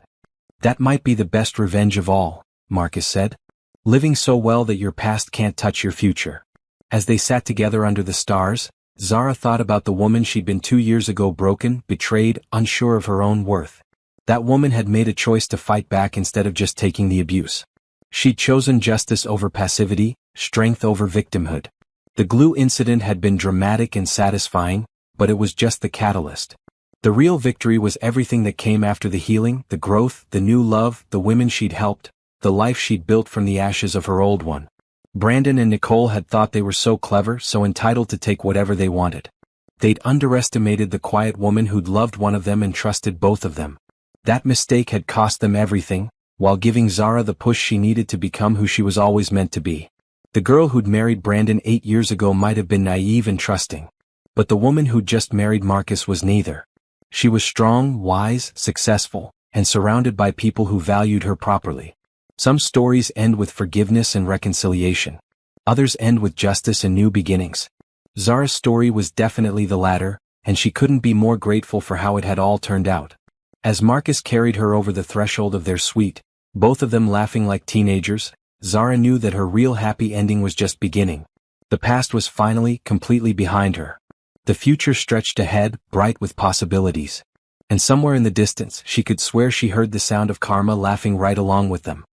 "That might be the best revenge of all," Marcus said. "Living so well that your past can't touch your future." As they sat together under the stars, Zara thought about the woman she'd been 2 years ago, broken, betrayed, unsure of her own worth. That woman had made a choice to fight back instead of just taking the abuse. She'd chosen justice over passivity, strength over victimhood. The glue incident had been dramatic and satisfying, but it was just the catalyst. The real victory was everything that came after the healing, the growth, the new love, the women she'd helped, the life she'd built from the ashes of her old one. Brandon and Nicole had thought they were so clever, so entitled to take whatever they wanted. They'd underestimated the quiet woman who'd loved one of them and trusted both of them. That mistake had cost them everything, while giving Zara the push she needed to become who she was always meant to be. The girl who'd married Brandon 8 years ago might have been naive and trusting. But the woman who'd just married Marcus was neither. She was strong, wise, successful, and surrounded by people who valued her properly. Some stories end with forgiveness and reconciliation. Others end with justice and new beginnings. Zara's story was definitely the latter, and she couldn't be more grateful for how it had all turned out. As Marcus carried her over the threshold of their suite, both of them laughing like teenagers, Zara knew that her real happy ending was just beginning. The past was finally, completely behind her. The future stretched ahead, bright with possibilities. And somewhere in the distance, she could swear she heard the sound of Karma laughing right along with them.